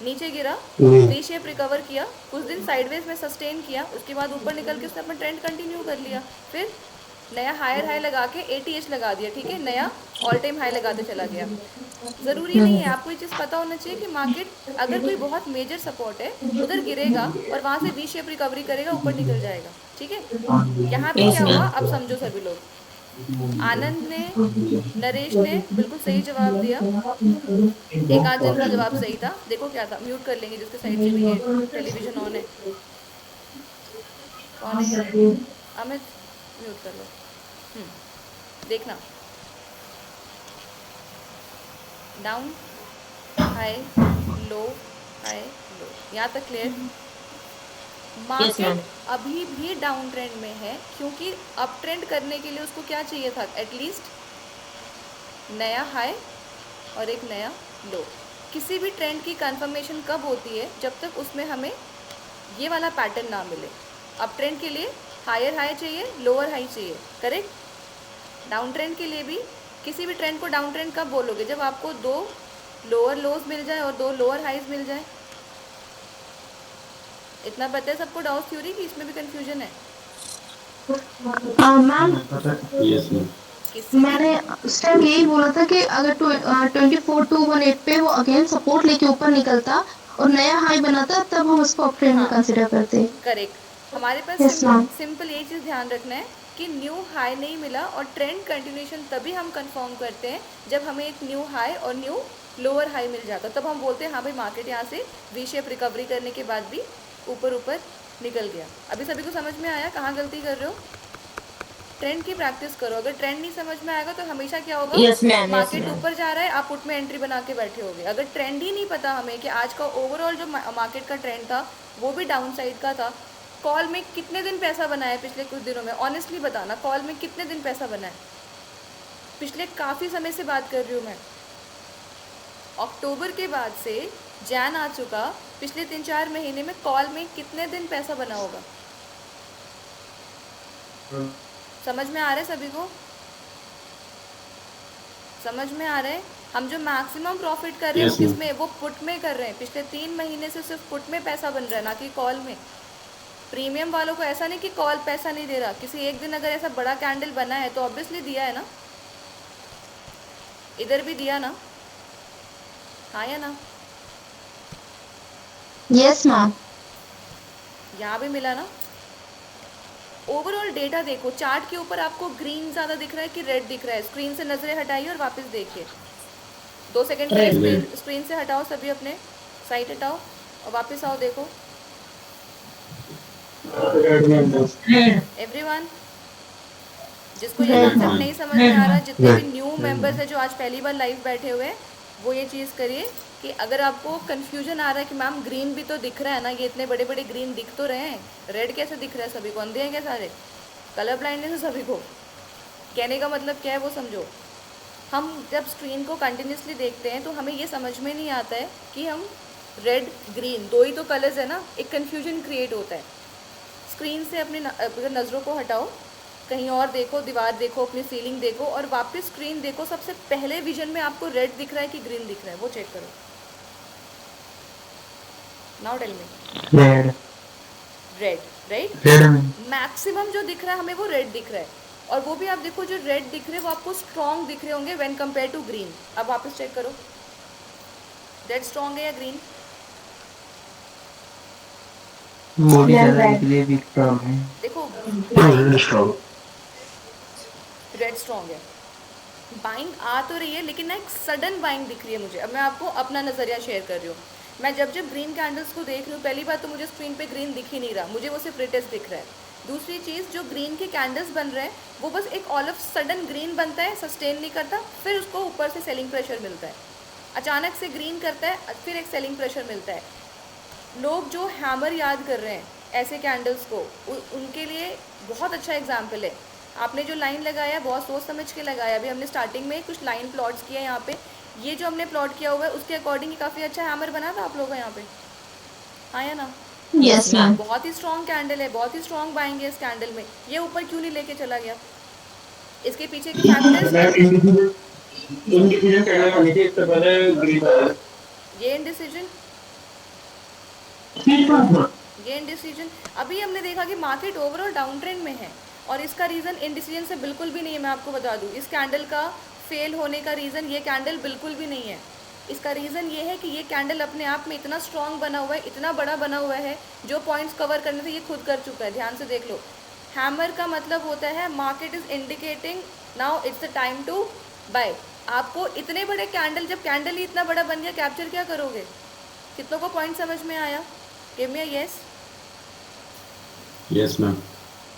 नीचे गिरा, वी शेप रिकवर किया, कुछ दिन साइडवेज में सस्टेन किया, उसके बाद ऊपर निकल के उसने अपना ट्रेंड कंटिन्यू कर लिया, फिर नया हायर हाई लगा के एटीएच लगा दिया, ठीक है, नया ऑल टाइम हाई लगाते चला गया। ज़रूरी नहीं है, आपको ये चीज़ पता होना चाहिए कि मार्केट अगर कोई बहुत मेजर सपोर्ट है उधर गिरेगा और वहाँ से वी शेप रिकवरी करेगा, ऊपर निकल जाएगा, ठीक है? यहाँ पे क्या हुआ अब समझो सभी लोग। आनंद ने, नरेश ने बिल्कुल सही जवाब दिया, एक आध जन का जवाब सही था। देखो क्या था, म्यूट कर लेंगे जिसके साइड से भी ये टेलीविजन ऑन है। कौन है ये? अमित म्यूट कर लो। देखना, down high low high low, यहाँ तक क्लियर? मार्केट अभी भी डाउन ट्रेंड में है क्योंकि अप ट्रेंड करने के लिए उसको क्या चाहिए था? एटलीस्ट नया हाई और एक नया लो। किसी भी ट्रेंड की कंफर्मेशन कब होती है? जब तक उसमें हमें ये वाला पैटर्न ना मिले। अप ट्रेंड के लिए हायर हाई चाहिए, लोअर हाई चाहिए, करेक्ट? डाउन ट्रेंड के लिए भी किसी भी ट्रेंड को डाउन ट्रेंड कब बोलोगे? जब आपको दो लोअर लोज मिल जाए और दो लोअर हाइज मिल जाए। इतना पता है सबको डाउट थ्योरी की, इसमें भी कंफ्यूजन है? मैम मैंने उस टाइम यही बोला था कि अगर 24,218 पे वो अगेन सपोर्ट लेके ऊपर निकलता और नया हाई बनाता तब हम उसको अप ट्रेंड में कंसिडर करते। करेक्ट। हमारे पास Yes, ma'am. सिंपल ये चीज़ ध्यान रखना है कि न्यू हाई नहीं मिला और ट्रेंड कंटिन्यूशन तभी हम कंफर्म करते हैं जब हमें एक न्यू हाई और न्यू लोअर हाई मिल जाता, तब हम बोलते हैं हाँ भाई मार्केट यहाँ से वी शेप रिकवरी करने के बाद भी ऊपर ऊपर निकल गया। अभी सभी को समझ में आया कहाँ गलती कर रहे हो? ट्रेंड की प्रैक्टिस करो। अगर ट्रेंड नहीं समझ में आएगा तो हमेशा क्या होगा? Yes, ma'am. मार्केट ऊपर जा रहा है, आप पुट में एंट्री बना के बैठे होगे। अगर ट्रेंड ही नहीं पता हमें कि आज का ओवरऑल जो मार्केट का ट्रेंड था वो भी डाउन साइड का था। कॉल में कितने दिन पैसा बना है पिछले कुछ दिनों में? ऑनेस्टली बताना, कॉल में कितने दिन पैसा बना है? पिछले काफ़ी समय से बात कर रही हूँ मैं, अक्टूबर के बाद से जैन आ चुका, पिछले 3-4 महीने में कॉल में कितने दिन पैसा बना होगा? समझ में आ रहा है सभी को? समझ में आ रहा है? हम जो मैक्सिमम प्रॉफिट कर रहे हैं वो किसमें, वो पुट में कर रहे हैं। पिछले 3 महीने से सिर्फ पुट में पैसा बन रहा है, ना कि कॉल में। प्रीमियम वालों को ऐसा नहीं कि कॉल पैसा नहीं दे रहा, किसी एक दिन अगर ऐसा बड़ा कैंडल बना है तो ऑब्वियसली दिया है ना, इधर भी दिया ना, हाँ या ना, यस मैम। यहाँ भी मिला ना। ओवरऑल डेटा देखो, चार्ट के ऊपर आपको ग्रीन ज़्यादा दिख रहा है कि रेड दिख रहा है? स्क्रीन से नज़रें हटाइए और वापस देखिए। 2 सेकंड के लिए स्क्रीन से हटाओ, सभी अपने साइड हटाओ और वापस आओ, देखो एवरीवन। जिसको ये कॉन्सेप्ट नहीं समझ में आ रहा, जितने भी न्यू मेंबर्स हैं जो आज पहली बार लाइव बैठे हुए हैं, वो ये चीज़ करिए कि अगर आपको कन्फ्यूजन आ रहा है कि मैम ग्रीन भी तो दिख रहा है ना, ये इतने बड़े बड़े ग्रीन दिख तो रहे हैं, रेड कैसे दिख रहा है सभी को? अंधे हैं क्या सारे? कलर ब्लाइंडनेस है सभी को? कहने का मतलब क्या है वो समझो। हम जब स्क्रीन को कंटिन्यूसली देखते हैं तो हमें ये समझ में नहीं आता है कि हम रेड ग्रीन 2 ही तो कलर्स है ना, एक कन्फ्यूजन क्रिएट होता है। स्क्रीन से अपने नज़रों को हटाओ, कहीं और देखो, दीवार देखो, अपनी सीलिंग देखो और वापस स्क्रीन देखो। सबसे पहले विजन में आपको रेड दिख रहा है कि ग्रीन दिख रहा है, वो चेक करो। Now tell me. Red red, right? Red maximum जो दिख रहा है हमें वो रेड दिख रहा है, और वो भी आप देखो जो रेड दिख रहे हैं वो आपको स्ट्रॉन्ग दिख रहे होंगे व्हेन कंपेयर टू ग्रीन। अब वापस चेक करो, रेड स्ट्रॉन्ग है या ग्रीन? बॉडी चलाने के लिए भी काम है। देखो रेड स्ट्रॉन्ग। रेड स्ट्रॉन्ग है, बाइंग आ तो रही है लेकिन ना एक सडन बाइंग दिख रही है मुझे। अब मैं आपको अपना नज़रिया शेयर कर रही हूँ। मैं जब ग्रीन कैंडल्स को देख रही हूँ, पहली बात तो मुझे स्क्रीन पे ग्रीन दिख ही नहीं रहा, मुझे वो सिर्फ रिटेस्ट दिख रहा है। दूसरी चीज़, जो ग्रीन के कैंडल्स बन रहे हैं वो बस एक ऑल ऑफ सडन ग्रीन बनता है, सस्टेन नहीं करता, फिर उसको ऊपर से सेलिंग प्रेशर मिलता है। अचानक से ग्रीन करता है, फिर एक सेलिंग प्रेशर मिलता है। लोग जो हैमर याद कर रहे हैं ऐसे कैंडल्स को, उनके लिए बहुत अच्छा एग्जाम्पल है। आपने जो लाइन लगाया है बहुत सोच समझ के लगाया। अभी हमने स्टार्टिंग में कुछ लाइन प्लॉट्स किया है यहाँ पे, ये जो हमने प्लॉट किया हुआ है उसके अकॉर्डिंग काफ़ी अच्छा हैमर बना था आप लोगों का यहाँ पे, हाँ या ना? Yes ma'am. बहुत ही स्ट्रॉन्ग कैंडल है, बहुत ही स्ट्रॉन्ग बाइंग है इस कैंडल में। ये ऊपर क्यों नहीं लेके चला गया? इसके पीछे के फैक्टर्स, इंडिविजुअल कैंडल का नीचे इससे पहले ग्रीन ये इनडिसीजन अभी हमने देखा कि मार्केट ओवरऑल डाउन ट्रेंड में है, और इसका रीज़न इनडिसीजन से बिल्कुल भी नहीं है। मैं आपको बता दूं, इस कैंडल का फेल होने का रीज़न ये कैंडल बिल्कुल भी नहीं है। इसका रीज़न ये है कि ये कैंडल अपने आप में इतना स्ट्रॉन्ग बना हुआ है, इतना बड़ा बना हुआ है, जो पॉइंट्स कवर करने थे ये खुद कर चुका है। ध्यान से देख लो, हैमर का मतलब होता है market is indicating now it's the time to buy. आपको इतने बड़े कैंडल, जब कैंडल ही इतना बड़ा बन गया, कैप्चर क्या करोगे? कितनों को पॉइंट समझ में आया? गिव मी अ यस। Yes ma'am.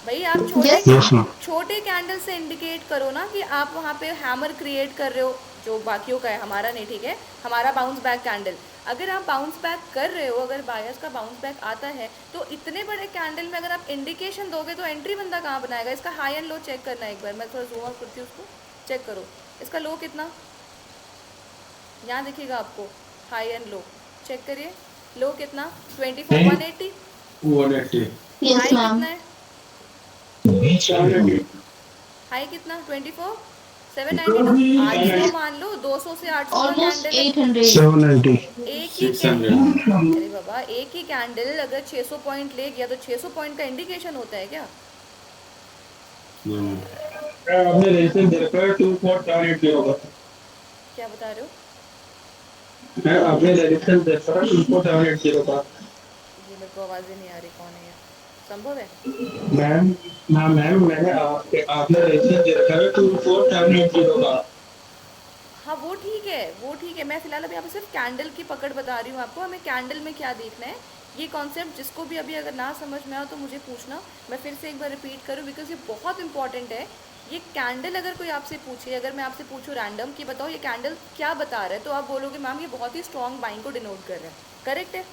भाई आप छोटे कैंडल से इंडिकेट करो ना कि आप वहाँ पे हैमर क्रिएट कर रहे हो, जो बाकियों का है, हमारा नहीं, ठीक है? हमारा बाउंस बैक कैंडल, अगर आप बाउंस बैक कर रहे हो, अगर बायर्स का बाउंस बैक आता है, तो इतने बड़े कैंडल में अगर आप इंडिकेशन दोगे तो एंट्री बंदा कहाँ बनाएगा? इसका हाई एंड लो चेक करना है एक बार, मैं थोड़ा जूम आउट करती हूँ, उसको चेक करो। इसका लो कितना, यहाँ दिखेगा आपको, हाई एंड लो चेक करिए। लो कितना? 24 180। 180। Yes high ma'am. कितना है? हाई कितना? 24 792। 800 मान लो, 200 से 800 का ऑलमोस्ट कैंडल है। 800। 790 एक ही 600। अरे बाबा, एक ही कैंडल अगर 600 पॉइंट ले गया तो 600 पॉइंट का इंडिकेशन होता है क्या? आपने रेजिस्टेंस देखा है 24780 होगा। क्या बता रहे हो? आपने रेजिस्टेंस देखा है 24780 का। ये मेरे को आवाज़ ही नहीं आ रही, कौन है ये? संभव है? मैम मैंने आपने रेजिस्टेंस देखा है 24780 का। हाँ वो ठीक है, वो ठीक है। मैं फिलहाल अभी यहाँ पे सिर्फ कैंडल की पकड़ बता रही हूँ आपको, हमें कैंडल में क्या देखना है। ये कॉन्सेप्ट जिसको भी अभी अगर ना समझ में आए तो मुझे पूछना, मैं फिर से एक बार रिपीट करूँ, बिकॉज ये बहुत इंपॉर्टेंट है। ये कैंडल अगर कोई आपसे पूछे, अगर मैं आपसे पूछूँ रैंडम कि बताओ ये कैंडल क्या बता रहा है, तो आप बोलोगे मैम ये बहुत ही स्ट्रॉन्ग बाइंग को डिनोट कर रहा है। करेक्ट है?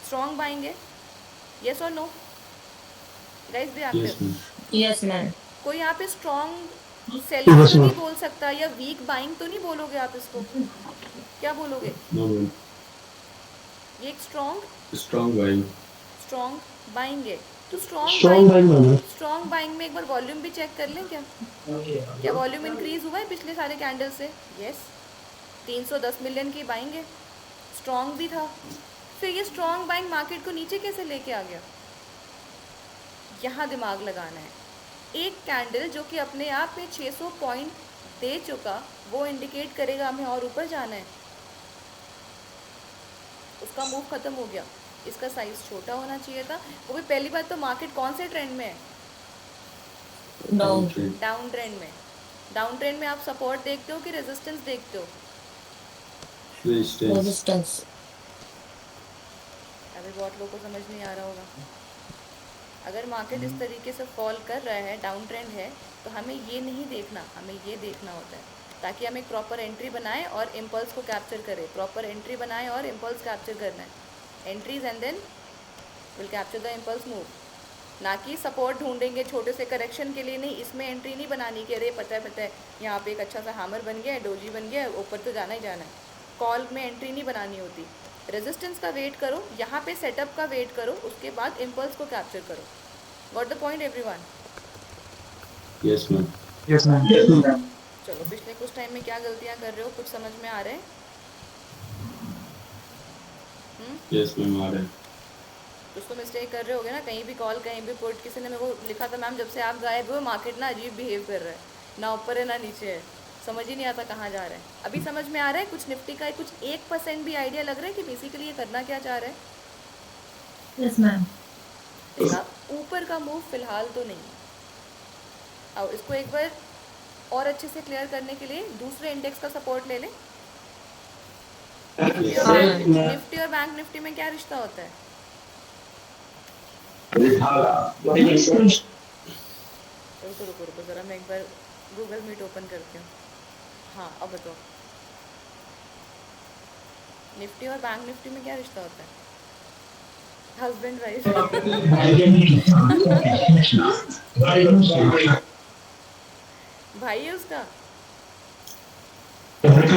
स्ट्रॉन्ग बाइंग है, येस और no? Guys be active. Yes ma'am. कोई यहाँ पे स्ट्रॉन्ग सेलिंग तो नहीं बोल सकता, या वीक बाइंग तो नहीं बोलोगे आप इसको? क्या बोलोगे? No ma'am. ये एक स्ट्रॉन्ग स्ट्रॉन्ग बाइंग। बाइंग है, तो स्ट्रॉन्ग स्ट्रॉन्ग बाइंग, बाइंग में स्ट्रॉन्ग बाइंग में एक बार वॉल्यूम भी चेक कर लें क्या? क्या वॉल्यूम इंक्रीज हुआ है पिछले सारे कैंडल से? यस, 310 मिलियन की बाइंग है, स्ट्रॉन्ग भी था। फिर ये स्ट्रॉन्ग बाइंग मार्केट को नीचे कैसे लेके आ गया? यहाँ दिमाग लगाना है। एक कैंडल जो कि अपने आप में 600 पॉइंट दे चुका, वो इंडिकेट करेगा हमें और ऊपर जाना है। उसका मूव खत्म हो गया, इसका साइज छोटा होना चाहिए था। वो भी पहली बात तो मार्केट कौन से ट्रेंड में है? डाउन डाउन ट्रेंड में। डाउन ट्रेंड में आप सपोर्ट देखते हो कि रेजिस्टेंस देखते हो? रेजिस्टेंस। अभी बहुत लोगों को समझ नहीं आ रहा होगा। अगर मार्केट इस तरीके से फॉल कर रहा है, डाउन ट्रेंड है, तो हमें ये नहीं देखना, हमें ये देखना होता है ताकि हम एक प्रॉपर एंट्री बनाएं और इम्पल्स को कैप्चर करें। प्रॉपर एंट्री बनाएं और इम्पल्स कैप्चर करना है। Entries and then will capture the impulse move, ना कि सपोर्ट ढूंढेंगे छोटे से करेक्शन के लिए। नहीं, इसमें एंट्री नहीं बनानी कि अरे पता है यहाँ पे एक अच्छा सा हैमर बन गया है, डोजी बन गया है, ऊपर तो जाना ही जाना है। कॉल में एंट्री नहीं बनानी होती। रेजिस्टेंस का वेट करो, यहाँ पे सेटअप का वेट करो, उसके बाद इम्पल्स को कैप्चर करो। Got the point everyone? Yes ma'am. Yes ma'am. चलो, पिछले कुछ टाइम में क्या गलतियाँ कर रहे हो, कुछ समझ में आ रहे हैं? यस मैम आ रहा है। कुछ तो मिस्टेक कर रहे होगे ना, कहीं भी कॉल, कहीं भी पुट। किसी ने मेरे को लिखा था, मैम जब से आप गायब हुए मार्केट ना अजीब बिहेव कर रहा है, ना ऊपर है ना नीचे है, समझ ही नहीं आता कहाँ जा रहा है। अभी समझ में आ रहा है कुछ निफ्टी का? कुछ 1% भी आइडिया लग रहा है कि बेसिकली ये करना क्या चाह रहा है? Yes ma'am. इसका ऊपर का मूव फिलहाल तो नहीं। अब इसको एक बार और अच्छे से क्लियर करने के लिए दूसरे इंडेक्स का सपोर्ट ले लें। निफ्टी और बैंक निफ्टी में क्या रिश्ता होता है? रुको रुको ज़रा, मैं एक बार गूगल मीट ओपन करती हूँ। हाँ, अब बताओ, निफ्टी और बैंक निफ्टी में क्या रिश्ता होता है? Husband wife. भाई है उसका। मैंने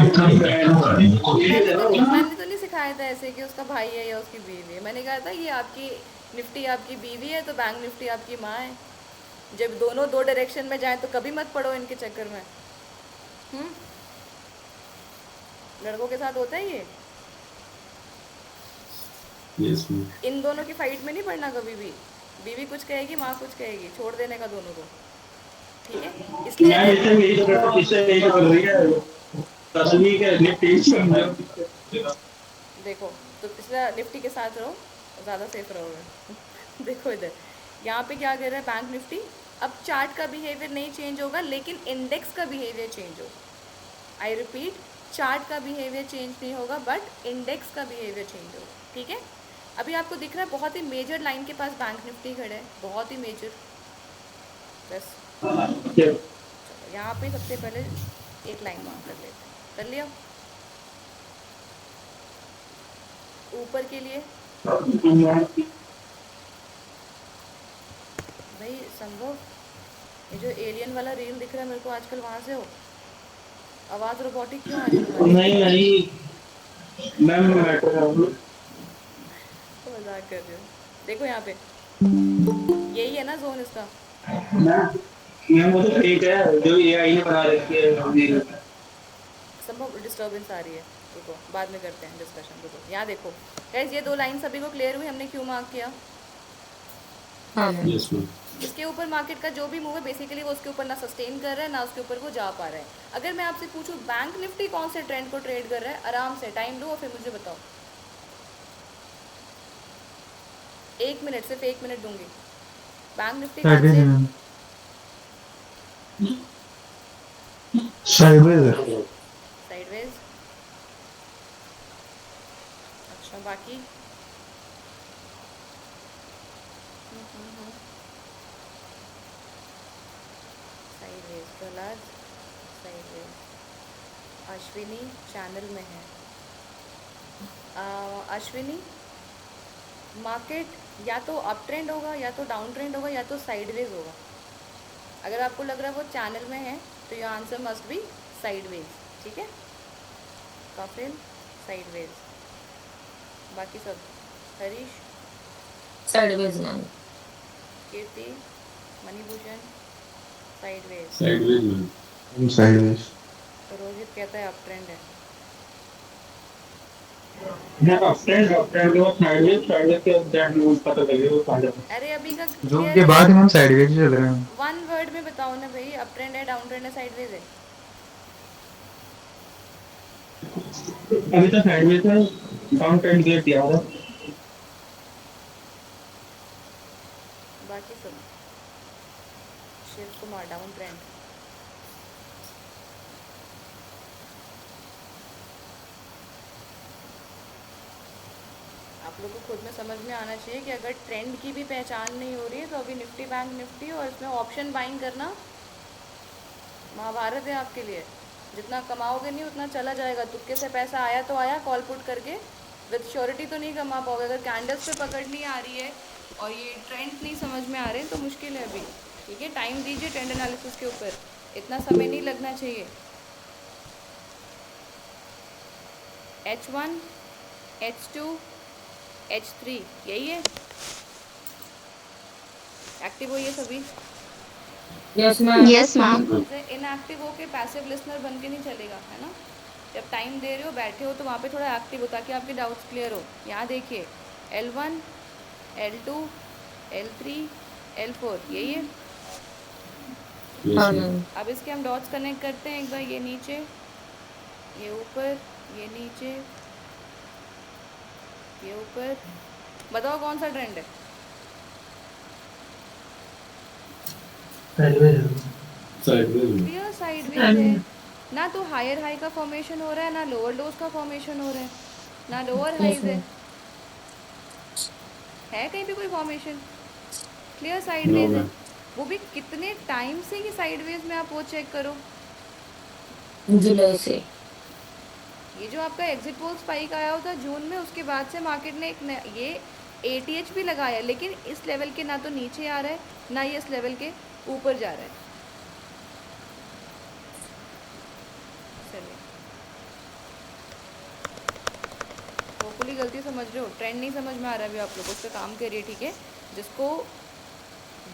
तो नहीं सिखाया था ऐसे कि उसका भाई है या उसकी बीवी है। मैंने कहा था ये आपकी निफ्टी आपकी बीवी है तो बैंक निफ्टी आपकी माँ है। जब दोनों दो डायरेक्शन में जाएं तो कभी मत पड़ो इनके चक्कर में। लड़कों के साथ होता है ये। Yes ma'am. इन दोनों की फाइट में नहीं पड़ना कभी भी। बीवी कुछ कहेगी, माँ कुछ कहेगी, छोड़ देने का दोनों को, ठीक है? इसलिए देखो, तो इसलिए निफ्टी के साथ रहो, ज़्यादा सेफ रहोगे। देखो इधर, यहाँ पे क्या कर रहा है बैंक निफ्टी। अब चार्ट का बिहेवियर नहीं चेंज होगा, लेकिन इंडेक्स का बिहेवियर चेंज होगा। आई रिपीट, चार्ट का बिहेवियर चेंज नहीं होगा, बट इंडेक्स का बिहेवियर चेंज होगा, ठीक है? अभी आपको दिख रहा है बहुत ही मेजर लाइन के पास बैंक निफ्टी खड़े हैं, बहुत ही मेजर। बस चलो, यहाँ पे सबसे पहले एक लाइन मार्क कर लेते हैं। कर लिया? ऊपर के लिए भाई संभव, ये जो एलियन वाला रील दिख रहा है मेरे को आजकल, वहाँ से हो? आवाज़ रोबोटिक क्यों आ रही है तुम्हारी? नहीं मैम, मजाक कर रही हो। देखो यहाँ पे, यही है ना जोन इसका। मैम वो तो ठीक है जो एआई ने बना रखी है। संभव डिस्टर्बेंस आ रही है, रुको बाद में करते हैं डिस्कशन। रुको, यहाँ देखो गाइस, ये दो लाइन सभी को क्लियर हुई? हमने क्यों मार्क किया? हाँ मैम। Yes ma'am. इसके ऊपर मार्केट का जो भी मूव है बेसिकली वो उसके ऊपर ना सस्टेन कर रहा है, ना उसके ऊपर वो जा पा रहा है। अगर मैं आपसे पूछूं बैंक निफ्टी कौन से ट्रेंड को ट्रेड कर रहा है, आराम से टाइम लो और फिर मुझे बताओ। 1 मिनट, सिर्फ 1 मिनट दूंगी। बैंक निफ्टी कौन से? साइडवेज। साइडवेज। अच्छा, बाकी sideways, Prahlad sideways, Ashwini channel में है। अश्विनी, मार्केट या तो अप ट्रेंड होगा, या तो डाउन ट्रेंड होगा, या तो साइडवेज होगा। अगर आपको लग रहा है वो चैनल में है तो your answer must be sideways, ठीक है? कपिल साइडवेज, बाकी सब Harish sideways ma'am. Kirti, Manibhushan, sideways. Sideways ma'am. Sideways. Rohit कहता है अप ट्रेंड है। मैं अप ट्रेंड के बाद साइडवेज के दैट मूव पता लगेगा कहां जाना है। अरे अभी का जूम क्लियर के है। बाद हम साइडवेज ही चल रहे हैं। वन वर्ड में बताओ ना भाई, अप ट्रेंड है, डाउन ट्रेंड है, साइडवेज है। अभी तक साइडवेज है, डाउन ट्रेंड दिया था। बाकी सब शिव कुमार डाउन ट्रेंड। आप लोग को खुद में समझ में आना चाहिए कि अगर ट्रेंड की भी पहचान नहीं हो रही है तो अभी निफ्टी बैंक निफ्टी और इसमें ऑप्शन बाइंग करना महाभारत है आपके लिए। जितना कमाओगे नहीं उतना चला जाएगा। तुक्के से पैसा आया तो आया, कॉल पुट करके विद श्योरिटी तो नहीं कमा पाओगे। अगर कैंडल्स पे पकड़ नहीं आ रही है और ये ट्रेंड नहीं समझ में आ रहे हैं तो मुश्किल है अभी। ठीक है, टाइम दीजिए ट्रेंड एनालिसिस के ऊपर, इतना समय नहीं लगना चाहिए। H1, H2, H3 यही है। एक्टिव हो ये सभी। Yes ma'am. Yes ma'am. Inactive होके पैसिव लिसनर बन के नहीं चलेगा, है ना। जब टाइम दे रहे हो, बैठे हो, तो वहाँ पे थोड़ा एक्टिव हो ताकि आपके डाउट्स क्लियर हो। यहाँ देखिए L1, L2, L3, L4 यही है। हाँ मैम। अब इसके हम डॉट्स कनेक्ट करते हैं एक बार। ये नीचे, ये ऊपर, ये नीचे, ये ऊपर। बताओ कौन सा ट्रेंड है। साइडवेज क्लियर साइडवेज है ना। तो हायर हाई का फॉर्मेशन हो रहा है, ना लोअर लोज का फॉर्मेशन हो रहा है, ना लोअर हाइज है कहीं पे कोई फॉर्मेशन। क्लियर साइडवेज है। वो भी कितने टाइम से ये साइडवेज में, आप वो चेक करो। जुलाई से। ये जो आपका एग्जिट पोल स्पाइक आया हुआ था जून में, उसके बाद से मार्केट ने ये ATH भी लगाया, लेकिन इस लेवल के ना तो नीचे आ रहा है, ना ये इस लेवल के ऊपर जा रहा है। चलिए, होपफुली गलती समझ रहे हो, ट्रेंड नहीं समझ में आ रहा है अभी आप लोगों, उस पर काम करिए। ठीक है, जिसको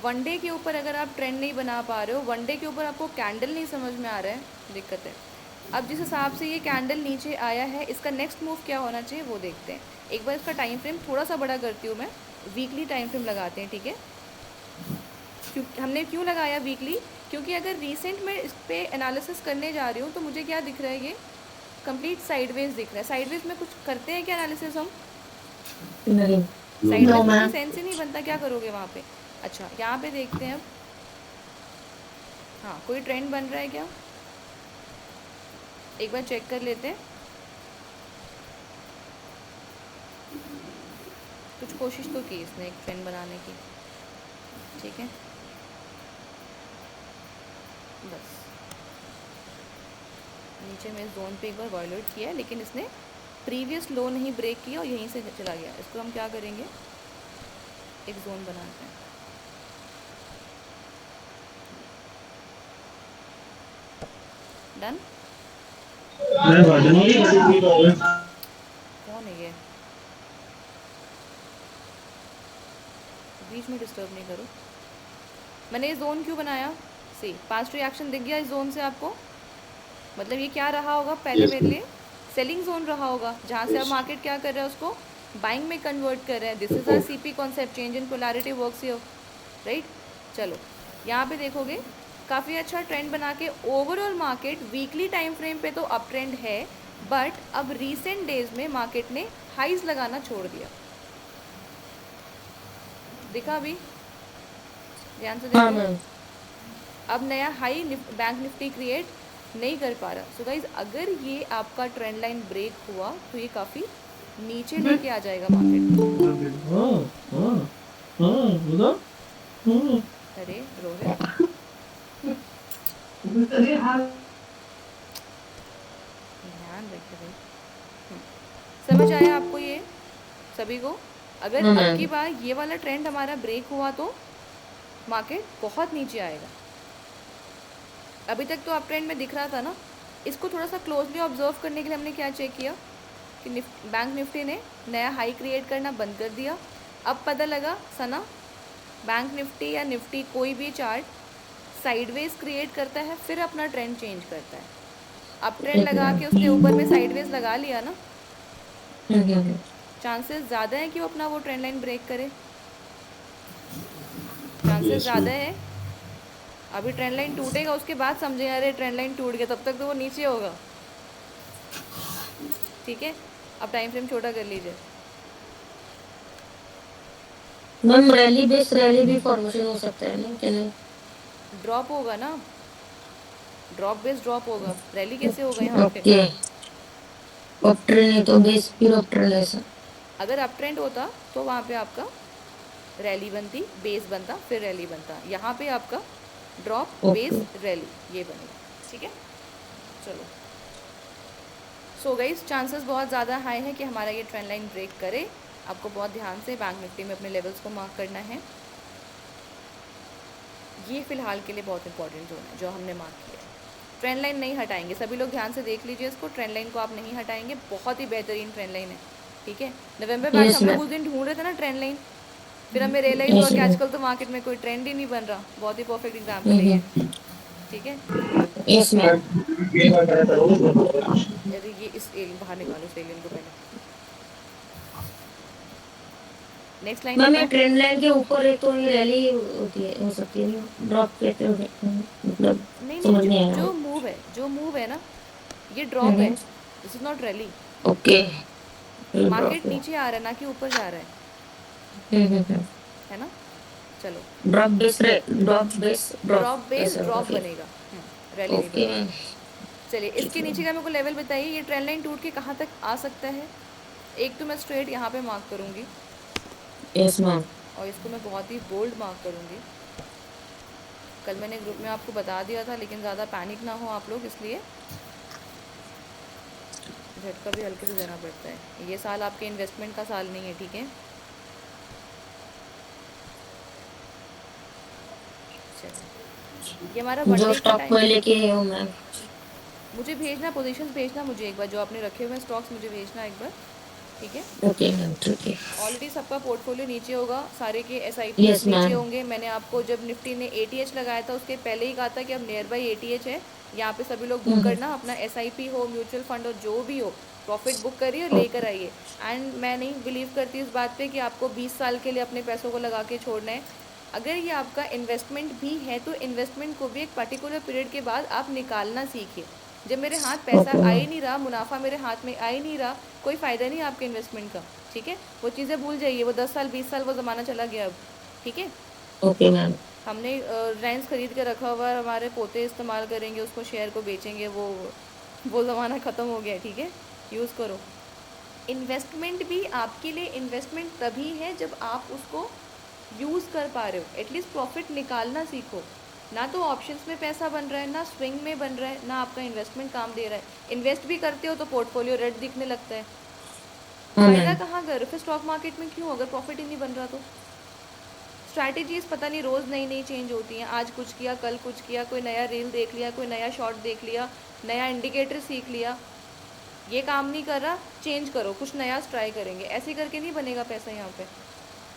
वनडे के ऊपर अगर आप ट्रेंड नहीं बना पा रहे हो, वनडे के ऊपर आपको कैंडल नहीं समझ में आ रहा है, दिक्कत है। अब जिस हिसाब से ये कैंडल नीचे आया है, इसका नेक्स्ट मूव क्या होना चाहिए वो देखते हैं। एक बार इसका टाइम फ्रेम थोड़ा सा बड़ा करती हूँ मैं, वीकली टाइम फ्रेम लगाते हैं। ठीक है, हमने क्यों लगाया वीकली, क्योंकि अगर रिसेंट में इस पर एनालिसिस करने जा रही हूँ तो मुझे क्या दिख रहा है, ये कंप्लीट साइडवेज दिख रहा है। साइडवेज में कुछ करते हैं क्या एनालिसिस हम? नहीं। साइडवेज में सेंस ही नहीं बनता, क्या करोगे वहाँ पे। अच्छा, यहाँ पे देखते हैं अब। हाँ, कोई ट्रेंड बन रहा है क्या, एक बार चेक कर लेते हैं। कुछ कोशिश तो की इसने एक ट्रेंड बनाने की। ठीक है, बस नीचे में इस जोन पे एक बार वायलेट किया है, लेकिन इसने प्रीवियस लो नहीं ब्रेक किया और यहीं से चला गया। इसको हम क्या करेंगे, एक जोन बनाते हैं। डन। कौन है ये, बीच में डिस्टर्ब नहीं करो। मैंने ये जोन क्यों बनाया, सी पास्ट रिएक्शन दिख गया इस जोन से आपको। मतलब ये क्या रहा होगा, पहले मेरे लिए सेलिंग जोन रहा होगा, जहाँ से अब मार्केट क्या कर रहा है, उसको बाइंग में कन्वर्ट कर रहा है। This is our CP concept, change in polarity works here, right. चलो, यहाँ पे देखोगे काफ़ी अच्छा ट्रेंड बना के overall market weekly time frame पे तो अप ट्रेंड है, बट अब रीसेंट डेज में मार्केट ने हाइज लगाना छोड़ दिया। दिखा अभी, ध्यान से हाँ देखो। मैम। अब नया हाई बैंक निफ्टी क्रिएट नहीं कर पा रहा। सो गाइज, अगर ये आपका ट्रेंड लाइन ब्रेक हुआ तो ये काफ़ी नीचे लेके आ जाएगा मार्केट। अरे रोहित, ध्यान रखिए भाई। समझ आया आपको ये सभी को? अगर अब की बार ये वाला ट्रेंड हमारा ब्रेक हुआ तो मार्केट बहुत नीचे आएगा। अभी तक तो अप ट्रेंड में दिख रहा था ना। इसको थोड़ा सा क्लोजली ऑब्जर्व करने के लिए हमने क्या चेक किया कि बैंक निफ्टी ने नया हाई क्रिएट करना बंद कर दिया। अब पता लगा सना बैंक निफ्टी या निफ्टी कोई भी चार्ट साइडवेज क्रिएट करता है, फिर अपना ट्रेंड चेंज करता है। अब ट्रेंड लगा के उसने ऊपर में साइडवेज लगा लिया ना, चांसेस ज़्यादा है कि वो अपना वो ट्रेंड लाइन ब्रेक करे, चांसेस ज़्यादा है। अभी ट्रेंड लाइन टूटेगा, उसके बाद समझे अरे ट्रेंड लाइन टूट गया, तब तक तो वो नीचे होगा। ठीक है, अब टाइम फ्रेम छोटा कर लीजिए। मैम रैली बेस रैली भी फॉर्मेशन हो सकता है ना, क्या नहीं? ड्रॉप होगा ना, ड्रॉप बेस ड्रॉप होगा, रैली कैसे होगा यहाँ पे? ओके, अप ट्रेंड है तो बेस फिर अप ट्रेंड ऐसा। अगर अप ट्रेंड होता तो वहाँ पे आपका रैली बनती, बेस बनता, फिर रैली बनता। यहाँ पे आपका ड्रॉप बेस रैली ये बनेगा। ठीक है, चलो। सो गाइस, चांसेस बहुत ज़्यादा हाई है कि हमारा ये ट्रेंड लाइन ब्रेक करे। आपको बहुत ध्यान से बैंक निफ्टी में अपने लेवल्स को मार्क करना है। ये फ़िलहाल के लिए बहुत इंपॉर्टेंट जोन है जो हमने मार्क किया है। ट्रेंड लाइन नहीं हटाएंगे, सभी लोग ध्यान से देख लीजिए इसको, ट्रेंड लाइन को आप नहीं हटाएंगे, बहुत ही बेहतरीन ट्रेंड लाइन है। ठीक है, नवंबर बाद हम लोग उस दिन ढूंढ रहे थे ना ट्रेंड लाइन, फिर हमें रियलाइज़ हुआ कि आजकल तो मार्केट में कोई ट्रेंड ही नहीं बन रहा। बहुत ही परफेक्ट एग्जाम्पल है ये। ठीक है, यस मैम। अरे ये इस एलियन बाहर निकालो, इस एलियन को पहले। नेक्स्ट लाइन मैम ये बताओ। ट्रेंड लाइन के ऊपर है तो ये रैली होती है, हो सकती है ना, ड्रॉप कहते हो मतलब नहीं समझ नहीं, नहीं आया। जो मूव है ना, ये ड्रॉप है, this is not rally. Okay, market नीचे आ रहा है ना कि ऊपर जा रहा है ना। चलो, ड्रॉप बेस ड्रॉप बेस ऐसा ड्रॉप होगा बनेगा, रैली नहीं ओके बनेगा। मैम। चलिए, इसके नीचे का मेरे को लेवल बताइए, ये ट्रेंड लाइन टूट के कहाँ तक आ सकता है। एक तो मैं स्ट्रेट यहाँ पे मार्क करूँगी, यस मैम। और इसको मैं बहुत ही बोल्ड मार्क करूँगी। कल मैंने ग्रुप में आपको बता दिया था, लेकिन ज़्यादा पैनिक ना हो आप लोग, इसलिए झटका भी हल्के से देना पड़ता है। ये साल आपके इन्वेस्टमेंट का साल नहीं है, ठीक है। चलिए, ये हमारा वन जो डे का स्टॉक टाइम। में लेके हो मैम। मुझे भेजना, पोजीशंस भेजना मुझे एक बार, जो आपने रखे हुए स्टॉक्स मुझे भेजना एक बार। ठीक है, ओके मैम, ठीक है। ऑलरेडी सबका पोर्टफोलियो नीचे होगा, सारे के एसआईपी Yes, नीचे ma'am. होंगे। मैंने आपको जब निफ्टी ने एटीएच लगाया था उसके पहले ही कहा था कि अब नियर बाई एटीएच है, यहाँ पे सभी लोग बुक करना, अपना एसआईपी हो, म्यूचुअल फंड हो, जो भी हो, प्रॉफिट बुक करिए और लेकर आइए। एंड मैं नहीं बिलीव करती इस बात पे कि आपको 20 साल के लिए अपने पैसों को लगा के छोड़ना है। अगर ये आपका इन्वेस्टमेंट भी है तो इन्वेस्टमेंट को भी एक पर्टिकुलर पीरियड के बाद आप निकालना सीखिए। जब मेरे हाथ पैसा आ ही नहीं रहा, मुनाफा मेरे हाथ में आ ही नहीं रहा, कोई फ़ायदा नहीं आपके इन्वेस्टमेंट का। ठीक है, वो चीज़ें भूल जाइए, वो 10 साल 20 साल वो ज़माना चला गया अब। ठीक है, ओके मैम। हमने रेंस खरीद के रखा हुआ है, हमारे पोते इस्तेमाल करेंगे उसको, शेयर को बेचेंगे, वो ज़माना ख़त्म हो गया है। ठीक है, यूज़ करो। इन्वेस्टमेंट भी आपके लिए इन्वेस्टमेंट तभी है जब आप उसको यूज़ कर पा रहे हो। एटलीस्ट प्रॉफिट निकालना सीखो। ना तो ऑप्शंस में पैसा बन रहा है, ना स्विंग में बन रहा है, ना आपका इन्वेस्टमेंट काम दे रहा है। इन्वेस्ट भी करते हो तो पोर्टफोलियो रेड दिखने लगता है, फायदा कहाँ कर? फिर स्टॉक मार्केट में क्यों अगर प्रॉफिट ही नहीं बन रहा तो? स्ट्रैटेजीज पता नहीं रोज़ नई नई चेंज होती हैं, आज कुछ किया, कल कुछ किया, कोई नया रील देख लिया, कोई नया शॉर्ट देख लिया, नया इंडिकेटर सीख लिया, ये काम नहीं कर रहा, चेंज करो, कुछ नया ट्राई करेंगे। ऐसे करके नहीं बनेगा पैसा यहाँ पे।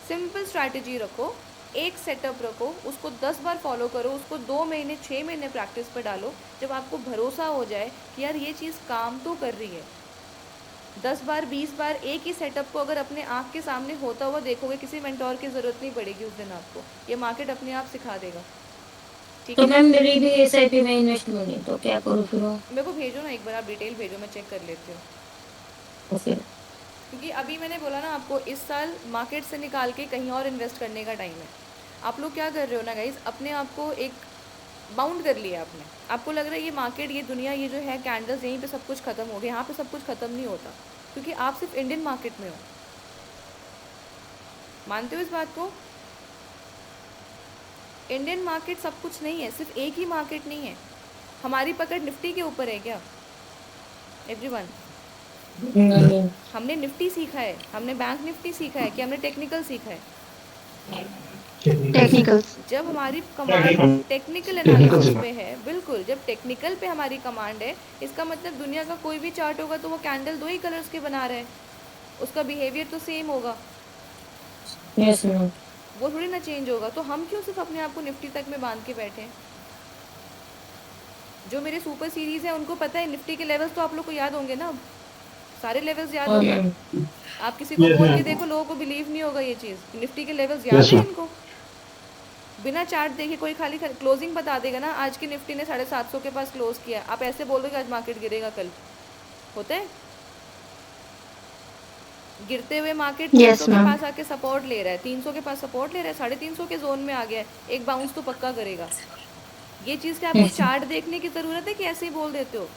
सिंपल स्ट्रैटेजी रखो, एक सेटअप रखो, उसको 10 बार फॉलो करो, उसको 2 महीने 6 महीने प्रैक्टिस पर डालो। जब आपको भरोसा हो जाए कि यार ये चीज़ काम तो कर रही है, 10 बार 20 बार एक ही सेटअप को अगर अपने आँख के सामने होता हुआ देखोगे, किसी मेंटोर की ज़रूरत नहीं पड़ेगी उस दिन आपको, ये मार्केट अपने आप सिखा देगा। ठीक तो है, मैम मेरी भी एसआईपी में इन्वेस्टमेंट है तो क्या करूँ फिर? मेरे को भेजो ना एक बार, आप डिटेल भेजो, मैं चेक कर लेती हूँ। ओके, क्योंकि अभी मैंने बोला ना आपको, इस साल मार्केट से निकाल के कहीं और इन्वेस्ट करने का टाइम है। आप लोग क्या कर रहे हो ना गाइज, अपने आप को एक बाउंड कर लिया आपने। आपको लग रहा है ये मार्केट, ये दुनिया, ये जो है कैंडल्स, यहीं पे सब कुछ ख़त्म हो गया। यहाँ पे सब कुछ ख़त्म नहीं होता, क्योंकि आप सिर्फ इंडियन मार्केट में हो। मानते हो इस बात को? इंडियन मार्केट सब कुछ नहीं है, सिर्फ एक ही मार्केट नहीं है। हमारी पकड़ निफ्टी के ऊपर है क्या एवरीवन? हमने निफ्टी सीखा है, हमने बैंक निफ्टी सीखा है कि हमने टेक्निकल सीखा है? टेक्निकल। जब हमारी कमांड टेक्निकल एनालिसिस पे है, बिल्कुल, जब टेक्निकल पे हमारी कमांड है, इसका मतलब दुनिया का कोई भी चार्ट होगा तो वो कैंडल 2 ही कलर्स के बना रहे हैं, उसका बिहेवियर तो सेम होगा। Yes ma'am. वो थोड़ी ना चेंज होगा। तो हम क्यों सिर्फ अपने आप को निफ्टी तक में बांध के बैठे हैं? जो मेरे सुपर सीरीज़ है उनको पता है निफ्टी के लेवल्स, तो आप लोग को याद होंगे ना, अब सारे लेवल्स याद और होंगे। मैम आप किसी को Yes, बोल के ma'am. देखो, लोगों को बिलीव नहीं होगा ये चीज़। निफ्टी के लेवल्स याद Yes, है ma'am. इनको, बिना चार्ट देखे कोई खाली क्लोजिंग बता देगा ना, आज की निफ्टी ने 750 के पास क्लोज किया, आप ऐसे बोल दो कि आज मार्केट गिरेगा कल, होता है? गिरते हुए मार्केट Yes, 300 के ma'am. पास आके सपोर्ट ले रहा है, 300 के पास सपोर्ट ले रहा है, 350 के जोन में आ गया है, एक बाउंस तो पक्का करेगा। ये चीज़ क्या आपको चार्ट देखने की ज़रूरत है कि ऐसे ही बोल देते हो?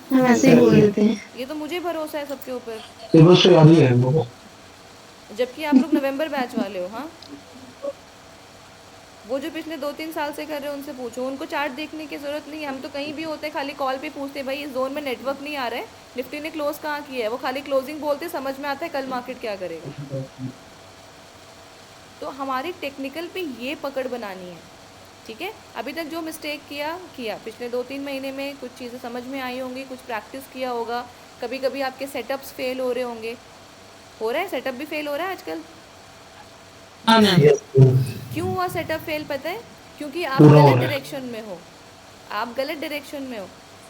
हम ऐसे ही बोल देते हैं। ये तो मुझे भरोसा है सबके ऊपर, सिलेबस तो याद ही है हमको। जबकि आप लोग नवंबर बैच वाले हो। हाँ, वो जो पिछले 2-3 साल से कर रहे हो उनसे पूछो, उनको चार्ट देखने की ज़रूरत नहीं है। हम तो कहीं भी होते हैं खाली कॉल पे पूछते हैं, भाई इस जोन में नेटवर्क नहीं आ रहा है, निफ्टी ने क्लोज कहाँ किया है, वो खाली क्लोजिंग बोलते, समझ में आता है कल मार्केट क्या करेगा। तो हमारी टेक्निकल पे ये पकड़ बनानी है, ठीक है? अभी तक जो मिस्टेक किया पिछले 2-3 महीने में कुछ चीज़ें समझ में आई होंगी, कुछ प्रैक्टिस किया होगा, कभी कभी आपके सेटअप्स फेल हो रहे होंगे, हो रहा है सेटअप भी फेल हो रहा है आजकल। हाँ मैम। Yes, ma'am. क्यों हुआ सेटअप फेल पता है? क्योंकि आप पूरा हो गलत रहा है। डायरेक्शन में हो, आप गलत डायरेक्शन में हो।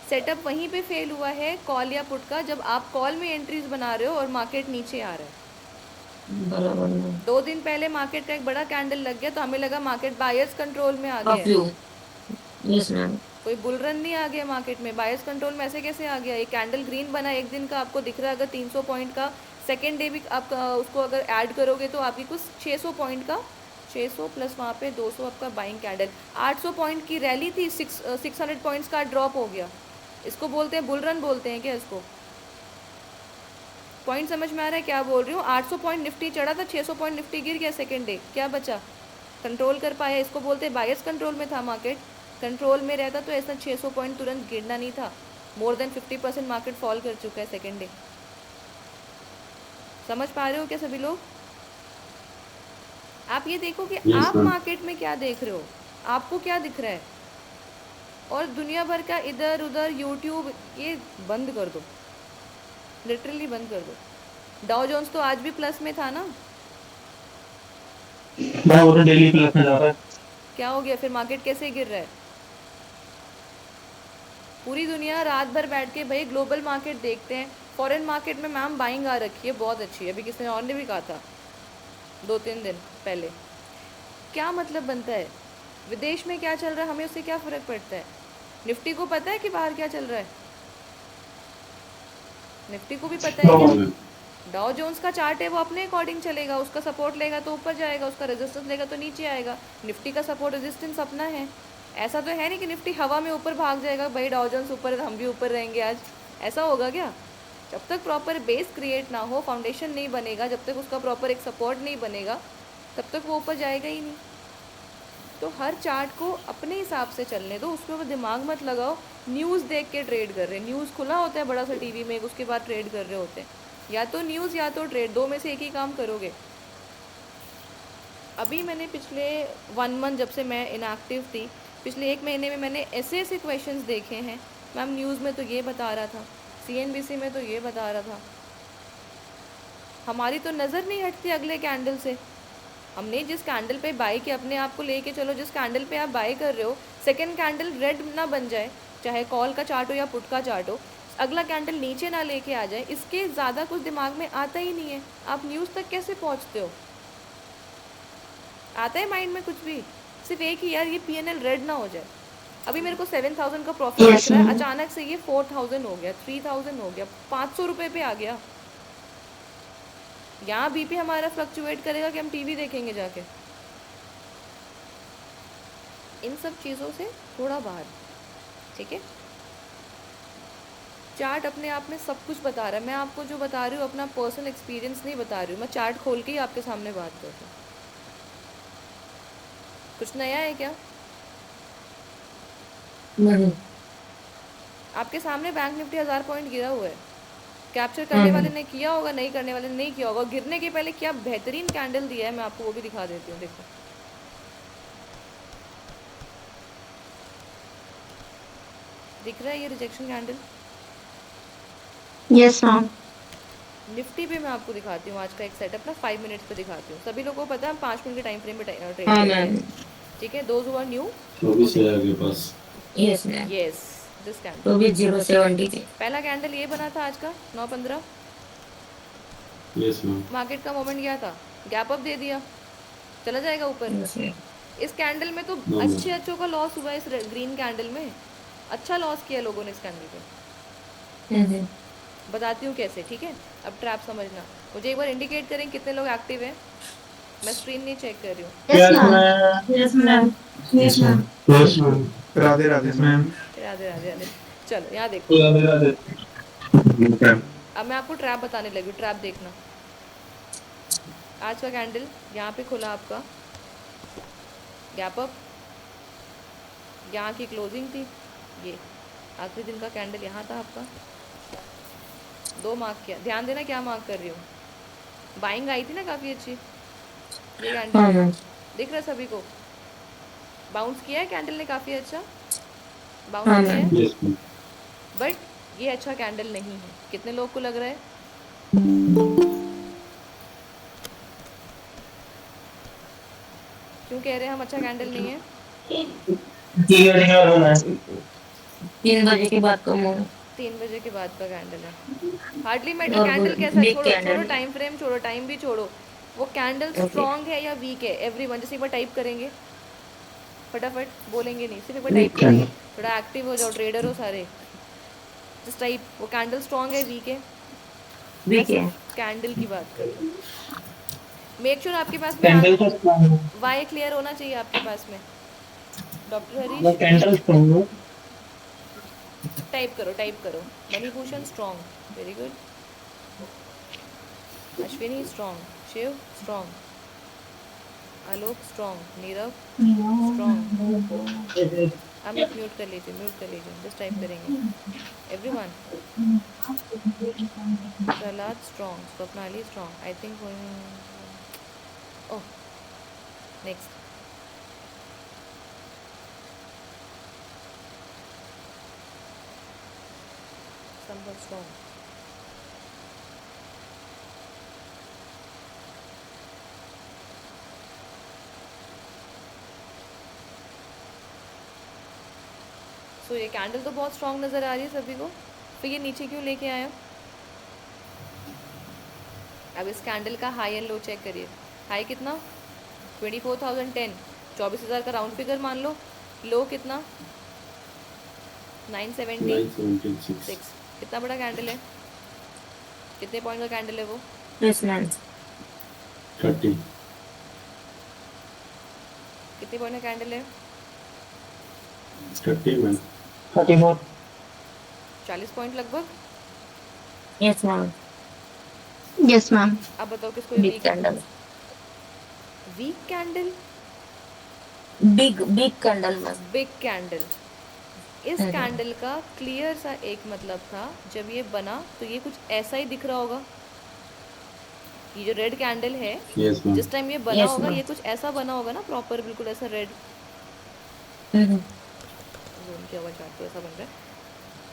सेटअप वहीं पे फेल हुआ है कॉल या पुट का, जब आप कॉल में एंट्रीज बना रहे हो और मार्केट नीचे आ रहा है। बराबर मैम। 2 दिन पहले मार्केट का एक बड़ा कैंडल लग गया तो हमें लगा मार्केट बायर्स कंट्रोल में आ गया ऑफ है। यू। Yes ma'am. कोई बुल रन नहीं आ गया मार्केट में, बायर्स कंट्रोल में ऐसे कैसे आ गया? एक कैंडल ग्रीन बना एक दिन का, आपको दिख रहा है अगर 300 पॉइंट का, सेकेंड डे भी आप उसको अगर ऐड करोगे तो आपकी कुछ 600 पॉइंट का, 600 प्लस वहाँ पे 200 आपका बाइंग कैंडल, 800 पॉइंट की रैली थी, 600 पॉइंट्स का ड्रॉप हो गया। इसको बोलते हैं बुल रन, बोलते हैं क्या इसको? पॉइंट समझ में आ रहा है क्या बोल रही हूँ? 800 पॉइंट निफ्टी चढ़ा था, 600 पॉइंट निफ्टी गिर गया सेकेंड डे, क्या बचा? कंट्रोल कर पाया, इसको बोलते हैं बायर्स कंट्रोल में था मार्केट। कंट्रोल में रहता तो ऐसा 600 पॉइंट तुरंत गिरना नहीं था। मोर देन 50% मार्केट फॉल कर चुका है सेकेंड डे। समझ पा रहे हो क्या सभी लोग? आप ये देखो कि Yes, आप ma'am. मार्केट में क्या देख रहे हो, आपको क्या दिख रहा है, और दुनिया भर का इधर उधर यूट्यूब ये बंद कर दो, लिटरली बंद कर दो। डाउ जोन्स तो आज भी प्लस में था ना, मैं वो तो डेली प्लस में जा रहा है। क्या हो गया फिर? मार्केट कैसे गिर रहा है? पूरी दुनिया रात भर बैठ के भाई ग्लोबल मार्केट देखते हैं। फॉरेन मार्केट में मैम बाइंग आ रखी है, बहुत अच्छी है, अभी किसी और ने भी कहा था 2-3 दिन पहले। क्या मतलब बनता है? विदेश में क्या चल रहा है हमें उससे क्या फ़र्क पड़ता है? निफ्टी को पता है कि बाहर क्या चल रहा है? निफ्टी को भी पता है क्या? डाउ जोन्स का चार्ट है वो अपने अकॉर्डिंग चलेगा, उसका सपोर्ट लेगा तो ऊपर जाएगा, उसका रेजिस्टेंस लेगा तो नीचे आएगा। निफ्टी का सपोर्ट रेजिस्टेंस अपना है। ऐसा तो है नहीं कि निफ्टी हवा में ऊपर भाग जाएगा, भाई डाउ जोन्स ऊपर है तो हम भी ऊपर रहेंगे आज, ऐसा होगा क्या? जब तक प्रॉपर बेस क्रिएट ना हो, फाउंडेशन नहीं बनेगा, जब तक उसका प्रॉपर एक सपोर्ट नहीं बनेगा, तब तक वो ऊपर जाएगा ही नहीं। तो हर चार्ट को अपने हिसाब से चलने दो, उसके ऊपर दिमाग मत लगाओ। न्यूज़ देख के ट्रेड कर रहे हैं, न्यूज़ खुला होता है बड़ा सा टीवी में, उसके बाद ट्रेड कर रहे होते हैं। या तो न्यूज़ या तो ट्रेड, दो में से एक ही काम करोगे। अभी मैंने पिछले 1 मंथ जब से मैं इनएक्टिव थी, पिछले 1 महीने में मैंने ऐसे ऐसे क्वेश्चंस देखे हैं। मैम न्यूज़ में तो ये बता रहा था, CNBC में तो ये बता रहा था। हमारी तो नज़र नहीं हटती अगले कैंडल से। हमने जिस कैंडल पे बाई किया, अपने आप को लेके चलो, जिस कैंडल पे आप बाई कर रहे हो, सेकंड कैंडल रेड ना बन जाए, चाहे कॉल का चार्ट हो या पुट का चार्ट हो, अगला कैंडल नीचे ना लेके आ जाए, इसके ज़्यादा कुछ दिमाग में आता ही नहीं है। आप न्यूज़ तक कैसे पहुंचते हो? आता है माइंड में कुछ भी? सिर्फ एक ही, यार ये PNL रेड ना हो जाए। अभी मेरे को 7,000 का प्रॉफिट Yes, लग रहा है, ma'am. अचानक से ये 4,000 हो गया, 3,000 हो गया, 500 रुपये पे आ गया। यहाँ BP हमारा फ्लक्चुएट करेगा कि हम TV देखेंगे जाके? इन सब चीज़ों से थोड़ा बाहर, ठीक है? चार्ट अपने आप में सब कुछ बता रहा है। मैं आपको जो बता रही हूँ अपना पर्सनल एक्सपीरियंस नहीं बता रही हूँ, मैं चार्ट खोल के ही आपके सामने बात कर रही हूँ। कुछ नया है क्या? नहीं। आपके सामने बैंक निफ्टी 1000 पॉइंट गिरा हुआ है। कैप्चर करने वाले ने किया होगा, नहीं करने वाले ने नहीं किया होगा। गिरने के पहले क्या बेहतरीन कैंडल दिया है, मैं आपको वो भी दिखा देती हूँ। देखो, दिख रहा है ये rejection candle? Yes, ma'am. Nifty पे मैं आपको दिखाती हूँ आज का एक सेटअप ना 5 मिनट्स पे दिखाती हूँ। सभी लोगों को पता है हम 5 मिनट के टाइम फ्रेम में ट्रेड हाँ करते हैं, मैम। ठीक है। दोज हु आर न्यू, 24,000 के पास। Yes ma'am. Yes, this candle. तो भी 070 थे। पहला कैंडल ये बना था आज का 9:15, यस मैम। मार्केट का मोमेंट गया था, गैप अप दे दिया, चला जाएगा ऊपर। Yes ma'am. इस कैंडल में तो नो मैम। अच्छों का लॉस हुआ है, इस ग्रीन कैंडल में अच्छा लॉस किया लोगों ने इस कैंडल पे। हम्म। बताती हूँ कैसे, ठीक है। अब ट्रैप समझना, मुझे एक बार इंडिकेट करें कितने लोग एक्टिव हैं। मैं स्क्रीन नहीं चेक कर रही हूँ। Yes ma'am. Yes ma'am. Yes ma'am. Yes ma'am. Radhe Radhe ma'am. Radhe Radhe Radhe. चलो यहाँ देखो, राधे राधे। अब मैं आपको ट्रैप बताने लगी हूँ, ट्रैप देखना। आज का कैंडल यहाँ पे खुला आपका, गैप अप, यहाँ की क्लोजिंग थी, ये आखिरी दिन का कैंडल यहाँ था आपका, 2 मार्क किया। ध्यान देना क्या मार्क कर रही हूँ, बाइंग आई थी ना काफ़ी अच्छी, ये हाँ कैंडल मैम। दिख रहा है सभी को। बाउंस किया है कैंडल ने काफ़ी अच्छा, हाँ बाउंस किया मैम। है, यस मैम। बट ये अच्छा कैंडल नहीं है। कितने लोग को लग रहा है? क्यों कह रहे हैं हम अच्छा कैंडल नहीं है? 3 बजे के बाद कम हो 3 बजे के बाद का कैंडल है, हार्डली मैटर। और कैंडल कैसा है, बिग छोड़ो छोड़ो, कैंडल। टाइम फ्रेम छोड़ो, टाइम भी छोड़ो, वो कैंडल ओके। स्ट्रॉन्ग है या वीक है, एवरीवन जैसे एक बार टाइप करेंगे, फटाफट बोलेंगे नहीं, सिर्फ एक बार टाइप करेंगे। थोड़ा एक्टिव हो जाओ, ट्रेडर हो सारे, जिस टाइप। वो कैंडल स्ट्रॉन्ग है वीक है? मैं वीक है। सिर्फ कैंडल की बात कर रही हूँ। मेक श्योर आपके पास में वाई क्लियर होना चाहिए आपके पास में। डॉक्टर हरीश टाइप करो Manibhushan strong, very good. Ashwini strong, Shiv strong, Alok strong, Nirav strong. Amit mute कर लीजिए, जस्ट टाइप करेंगे everyone. Prahlad strong, Swapnali strong, I think. Oh, next. Sambhav strong, so ये कैंडल तो बहुत स्ट्रॉन्ग नज़र आ रही है सभी को, फिर ये नीचे क्यों लेके आया? अब इस कैंडल का हाई एंड लो चेक करिए। हाई कितना? 24,010, 24,000 का राउंड फिगर मान लो। लो कितना? 976। कितना बड़ा कैंडल है? कितने पॉइंट का कैंडल है वो? Yes ma'am. 30। कितने पॉइंट का कैंडल है? 30 मैम। 40 पॉइंट लगभग। Yes ma'am. Yes ma'am. अब बताओ किसको big weak candle. Weak candle? Big candle ma'am. Big candle. इस कैंडल का क्लियर सा एक मतलब था, जब ये बना तो ये कुछ ऐसा ही दिख रहा होगा। ये जो रेड कैंडल है, यस मैम। जिस टाइम ये बना Yes, होगा, ma'am. ये कुछ ऐसा बना होगा ना, प्रॉपर बिल्कुल ऐसा रेड। की आवाज़ चाहती ऐसा बन रहा है,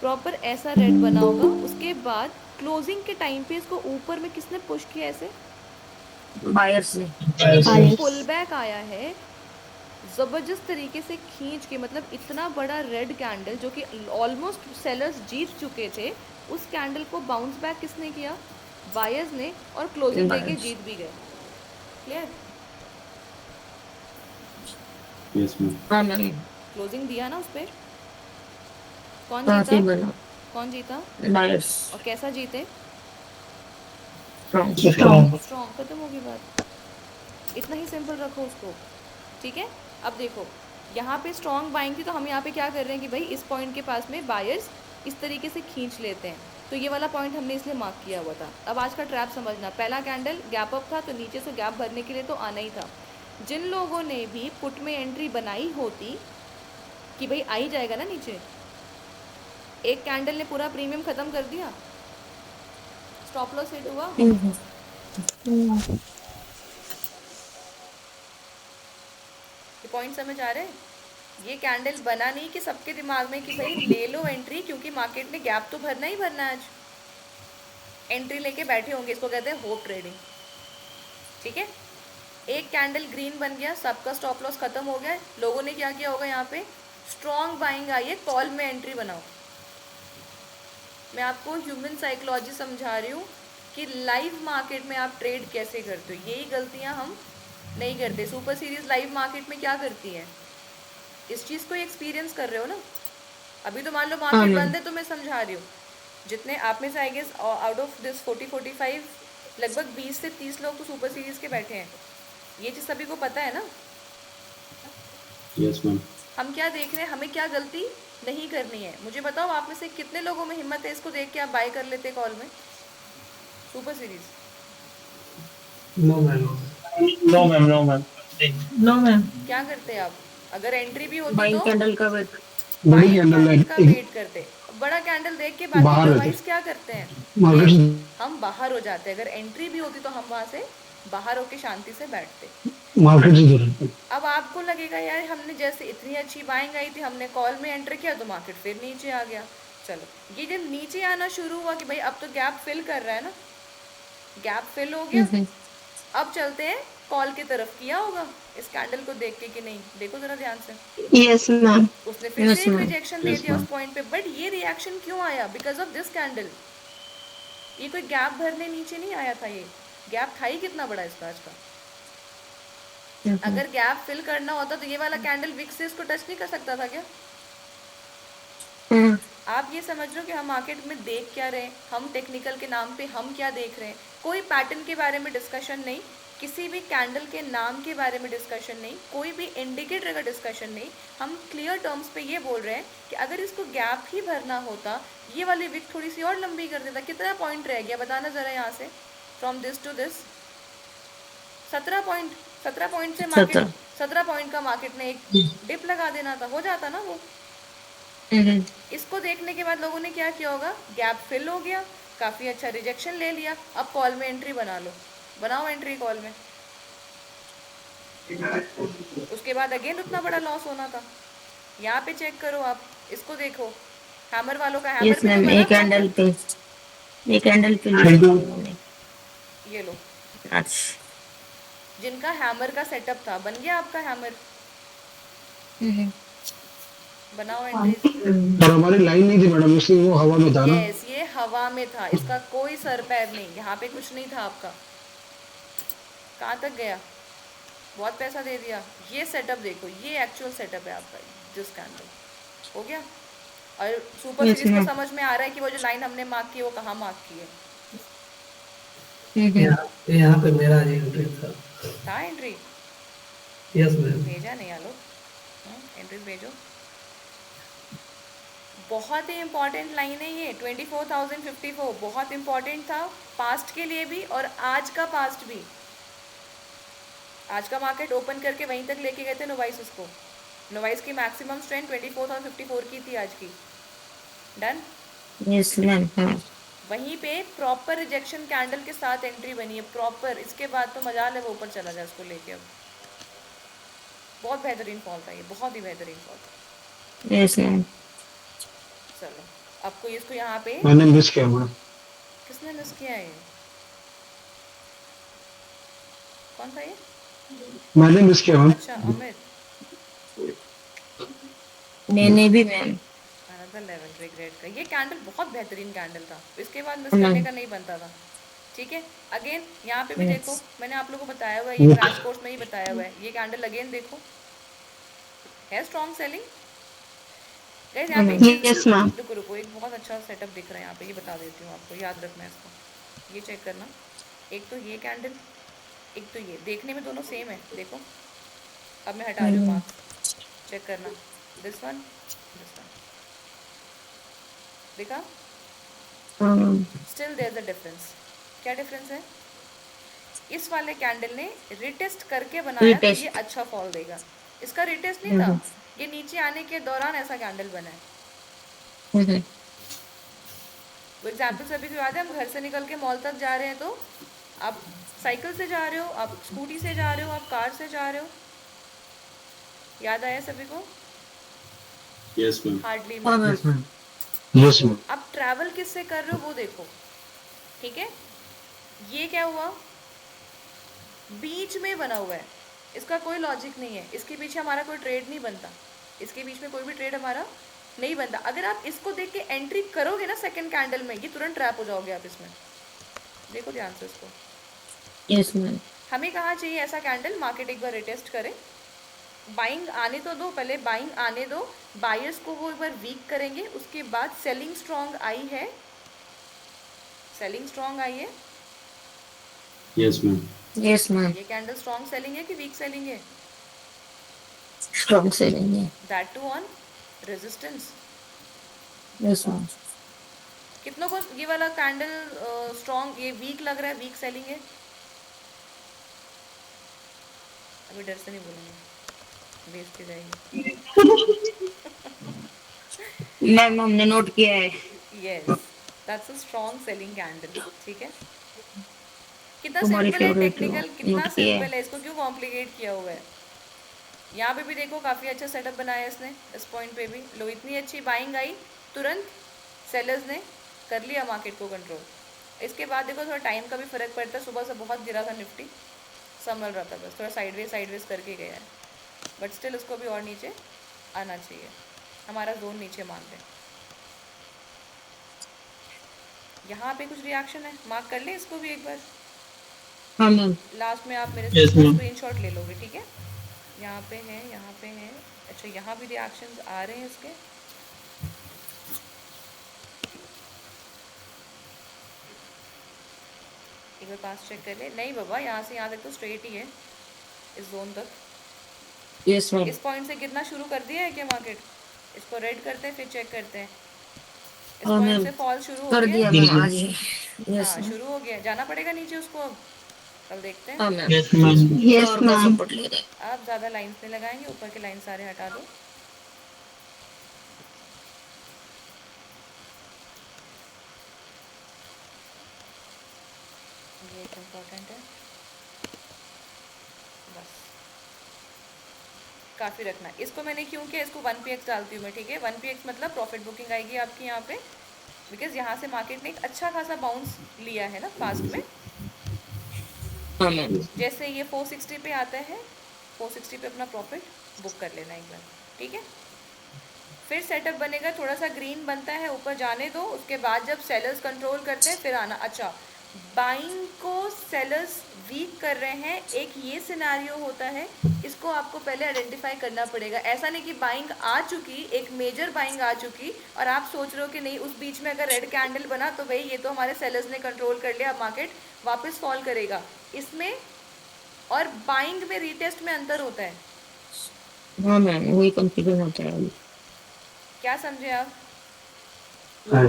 प्रॉपर ऐसा रेड बना होगा। उसके बाद क्लोजिंग के टाइम पे इसको ऊपर में किसने पुश किया ऐसे? बायर्स ने। पुल बैक आया है ज़बरदस्त तरीके से खींच के, मतलब इतना बड़ा रेड कैंडल जो कि ऑलमोस्ट सेलर्स जीत चुके थे, उस कैंडल को बाउंस बैक किसने किया? बायर्स ने, और क्लोजिंग देके Buyers. जीत भी गए। क्लियर? Yes ma'am. हाँ मैम। क्लोजिंग दिया ना उस पर। कौन काफी जीता? बना। कौन जीता बायर्स। और कैसा जीते? स्ट्रॉन्ग। स्ट्रॉन्ग। खत्म होगी बात, इतना ही सिंपल रखो उसको, ठीक है। अब देखो यहाँ पे स्ट्रॉन्ग बाइंग थी, तो हम यहाँ पे क्या कर रहे हैं कि भाई इस पॉइंट के पास में बायर्स इस तरीके से खींच लेते हैं, तो ये वाला पॉइंट हमने इसलिए मार्क किया हुआ था। अब आज का ट्रैप समझना, पहला कैंडल गैप अप था, तो नीचे से गैप भरने के लिए तो आना ही था। जिन लोगों ने भी पुट में एंट्री बनाई होती कि भाई आ ही जाएगा ना नीचे, एक कैंडल ने पूरा प्रीमियम ख़त्म कर दिया, स्टॉप लॉस हिट हुआ। ये पॉइंट समझ आ रहे हैं? ये कैंडल बना नहीं कि सबके दिमाग में कि भाई ले लो एंट्री, क्योंकि मार्केट ने गैप तो भरना ही भरना है आज। एंट्री लेके बैठे होंगे, इसको कहते हैं होप ट्रेडिंग, ठीक है। एक कैंडल ग्रीन बन गया, सबका स्टॉप लॉस खत्म हो गया, लोगों ने क्या किया होगा, यहाँ पे स्ट्रॉन्ग बाइंग आई है, कॉल में एंट्री बनाओ। मैं आपको ह्यूमन साइकोलॉजी समझा रही हूँ कि लाइव मार्केट में आप ट्रेड कैसे करते हो, यही गलतियाँ हम नहीं करते। सुपर सीरीज लाइव मार्केट में क्या करती है, इस चीज़ को एक्सपीरियंस कर रहे हो ना। अभी तो मान लो मार्केट बंद है तो मैं समझा रही हूँ, जितने आप में से I guess out of this 40-45 लगभग 20 से 30 लोग तो सुपर सीरीज के बैठे हैं, ये चीज़ सभी को पता है ना। Yes ma'am. हम क्या देख रहे हैं, हमें क्या गलती नहीं करनी है। मुझे बताओ आप में से कितने लोगों में हिम्मत है इसको देख के आप बाय कर लेते कॉल में super series? No ma'am, no ma'am, no ma'am, no ma'am, क्या करते आप, अगर एंट्री भी होती बाइंग तो कैंडल का वेट। बड़ी बाइंग कैंडल कैंडल का है वेट करते, बड़ा कैंडल देख के बाकी बाहर रहते। अदरवाइज क्या करते हैं, मार्केट ये से हम बाहर हो जाते। अगर एंट्री भी होती तो हम वहाँ से बाहर होके शांति से बैठते। मार्केट से दूर रहते। अब आपको लगेगा यार हमने जैसे इतनी अच्छी बाइंग आई थी, हमने कॉल में एंटर किया तो मार्केट फिर नीचे आ गया। चलो, ये जब नीचे आना शुरू हुआ कि भाई अब तो गैप फिल कर रहा है ना, गैप फिल हो गया, अब चलते हैं कॉल की तरफ। किया होगा इस कैंडल को देख के कि नहीं, देखो जरा ध्यान से। Yes ma'am. उसने फिर से Yes, एक ma'am. रिजेक्शन दे दिया उस पॉइंट पे, बट ये रिएक्शन क्यों आया, बिकॉज ऑफ दिस कैंडल। ये कोई गैप भरने नीचे नहीं आया था, ये गैप था ही कितना बड़ा इसका आज का। अगर गैप फिल करना होता तो ये वाला कैंडल विक्स से इसको टच नहीं कर सकता था क्या? आप ये समझ लो कि हम मार्केट में देख क्या रहे हैं, हम टेक्निकल के नाम पे हम क्या देख रहे हैं, कोई पैटर्न के बारे में डिस्कशन नहीं, किसी भी कैंडल के नाम के बारे में डिस्कशन नहीं, कोई भी इंडिकेटर का डिस्कशन नहीं। हम क्लियर टर्म्स पे ये बोल रहे हैं कि अगर इसको गैप ही भरना होता, ये वाली विक थोड़ी सी और लंबी कर देता, कितना पॉइंट रह गया बताना ज़रा यहाँ से, from this to this 17 point. 17 point से मार्केट 17 पॉइंट का मार्केट ने एक डिप लगा देना था, हो जाता ना वो। इसको देखने के बाद लोगों ने क्या किया होगा, गैप फिल हो गया, काफ़ी अच्छा रिजेक्शन ले लिया, अब कॉल में एंट्री बना लो, बनाओ एंट्री कॉल में। उसके बाद अगेन उतना बड़ा लॉस होना था। यहाँ पे चेक करो आप, इसको देखो, हैमर वालों का हैमर यस भी तो मैम, बना एक था। कैंडल पे ये लो, अच्छा। जिनका हैमर का सेटअप था, बन गया आपका हैमर, बनाओ एंट्री। पर हमारी लाइन नहीं थी मैडम, इसलिए वो हवा में था ना। यस, ये हवा में था, इसका कोई सर पैर नहीं, यहाँ पे कुछ नहीं था आपका। कहाँ तक गया, बहुत पैसा दे दिया। ये सेटअप देखो, ये एक्चुअल सेटअप है आपका, जिस कैंडल हो गया। और सुपर सीरीज को समझ में आ रहा है कि वो जो लाइन हमने मार्क की वो कहाँ मार्क की है। यहाँ पे मेरा एंट्री था एंट्री यस मैम। भेजा नहीं आलो, एंट्री भेजो। बहुत ही इंपॉर्टेंट लाइन है ये 24,054, बहुत इंपॉर्टेंट था पास्ट के लिए भी और आज का पास्ट भी। आज का मार्केट ओपन करके वहीं तक लेके गए थे नोवाइस, उसको नोवाइस की मैक्सिमम स्ट्रेंथ 24,054 की थी आज की। डन। Yes ma'am. वहीं पे प्रॉपर रिजेक्शन कैंडल के साथ एंट्री बनी है प्रॉपर। इसके बाद तो मजा ले वो ऊपर चला जाए उसको लेके। अब बहुत बेहतरीन फॉल था ये, बहुत ही बेहतरीन फॉल था। Yes ma'am. चलो आपको इसको यहाँ पे मैंने मिस किया मैम। किसने मिस किया है, कौन था ये? मैंने मिस किया मैम। अच्छा अमित, मैंने भी मैम। अनदर लेवल रिग्रेट का। ये कैंडल बहुत बेहतरीन कैंडल था, इसके बाद मिस करने का नहीं बनता था। ठीक है, अगेन यहाँ पे भी देखो, मैंने आप लोगों को बताया हुआ है, ये क्रैश कोर्स में ही बताया हुआ है। ये कैंडल अगेन देखो है स्ट्रॉन्ग सेलिंग। गाइस यहाँ पे यस मैम। रुको रुको, एक बहुत अच्छा सेटअप दिख रहा है यहाँ पे, ये बता देती हूँ आपको, याद रखना है इसको। ये चेक करना, एक तो ये कैंडल, एक तो ये, देखने में दोनों सेम है। देखो अब मैं हटा रही हूँ मार्क, चेक करना, दिस वन दिस वन, देखा? Still there is a difference. क्या डिफरेंस है? इस वाले कैंडल ने रिटेस्ट करके बनाया तो ये अच्छा फॉल देगा। इसका रिटेस्ट नहीं था, ये नीचे आने के दौरान ऐसा कैंडल बना है। वो एग्जाम्पल सभी को याद है, हम घर से निकल के मॉल तक जा रहे हैं, तो आप साइकिल से जा रहे हो, आप स्कूटी से जा रहे हो, आप कार से जा रहे हो, याद आया सभी को? Yes ma'am. Hardly. Yes ma'am. अब ट्रैवल किससे कर रहे हो वो देखो। ठीक है, ये क्या हुआ, बीच में बना हुआ है, इसका कोई लॉजिक नहीं है, इसके पीछे हमारा कोई ट्रेड नहीं बनता, इसके बीच में कोई भी ट्रेड हमारा नहीं बनता। अगर आप इसको देख के एंट्री करोगे ना सेकंड कैंडल में, ये तुरंत ट्रैप हो जाओगे आप इसमें। देखो ध्यान से इसको, यस मैम। हमें कहाँ चाहिए ऐसा कैंडल, मार्केट एक बार रिटेस्ट करे, बाइंग आने तो दो, पहले बाइंग आने दो, बायर्स को वो एक बार वीक करेंगे, उसके बाद सेलिंग स्ट्रॉन्ग आई है, सेलिंग स्ट्रॉन्ग आई है, यस मैम। Yes ma'am. ये कैंडल स्ट्रॉन्ग सेलिंग है कि वीक सेलिंग है, स्ट्रॉन्ग सेलिंग है। That too on resistance. Yes ma'am. कितनों को ये वाला कैंडल स्ट्रॉन्ग, ये वीक लग रहा है, वीक सेलिंग है? अभी डर से नहीं बोलेंगे, बेइज्जती जाएगी। मैम हमने नोट किया है। Yes, that's a strong selling candle. ठीक है, कितना तुम्हारी सिंपल है फेवरेट टेक्निकल, कितना नोट किया है। सिंपल है, इसको क्यों कॉम्प्लिकेट किया हुआ है। यहाँ पे भी देखो काफ़ी अच्छा सेटअप बनाया है इसने, इस पॉइंट पे भी लो, इतनी अच्छी बाइंग आई, तुरंत सेलर्स ने कर लिया मार्केट को कंट्रोल। इसके बाद देखो थोड़ा टाइम का भी फ़र्क पड़ता है, सुबह से बहुत गिरा था निफ्टी, संभल रहा था, बस थोड़ा साइडवेज करके गया है, बट स्टिल इसको भी और नीचे आना चाहिए, हमारा जोन नीचे मानते हैं। यहाँ पे कुछ रिएक्शन है, मार्क कर ले इसको भी एक बार, हाँ मैम। लास्ट में आप मेरे Yes, से ma'am. स्क्रीनशॉट ले लोगे, ठीक है। यहाँ पे है, यहाँ पे है, अच्छा यहाँ भी रिएक्शंस आ रहे हैं इसके, एक बार पास चेक कर ले। नहीं बाबा, यहाँ से यहाँ तक तो स्ट्रेट ही है, इस जोन तक, यस मैम। इस पॉइंट से गिरना शुरू कर दिया है क्या मार्केट? इसको रेड करते हैं फिर चेक करते हैं, इस हाँ पॉइंट मैम, से फॉल शुरू हो कर गया दिया है? मैम आज ही। यस हाँ मैम। शुरू हो गया, जाना पड़ेगा नीचे उसको, अब कल देखते हैं। हाँ ma'am. Yes ma'am. Yes ma'am. Support ले रहे हैं। आप ज़्यादा लाइंस नहीं लगाएंगे, ऊपर के लाइन सारे हटा दो। ये एक इम्पोर्टेंट है, बस काफ़ी रखना है इसको। मैंने क्यों किया, इसको 1px डालती हूँ मैं, ठीक है। 1px मतलब प्रॉफिट बुकिंग आएगी आपकी यहाँ पे, बिकॉज यहाँ से मार्केट ने एक अच्छा खासा बाउंस लिया है ना फास्ट में। हाँ मैम। जैसे ये 460 पे आता है, 460 पे अपना प्रॉफिट बुक कर लेना एक बार, ठीक है। फिर सेटअप बनेगा, थोड़ा सा ग्रीन बनता है, ऊपर जाने दो, उसके बाद जब सेलर्स कंट्रोल करते हैं फिर आना। अच्छा, बाइंग को सेलर्स वीक कर रहे हैं, एक ये सिनेरियो होता है, इसको आपको पहले आइडेंटिफाई करना पड़ेगा। ऐसा नहीं कि बाइंग आ चुकी, एक मेजर बाइंग आ चुकी और आप सोच रहे हो कि नहीं, उस बीच में अगर रेड कैंडल बना तो भाई ये तो हमारे सेलर्स ने कंट्रोल कर लिया, अब मार्केट वापस फॉल करेगा। इसमें और बाइंग में रीटेस्ट में अंतर होता है। हाँ मैम, वही कंफ्यूजन होता है अभी। क्या समझे आप? है।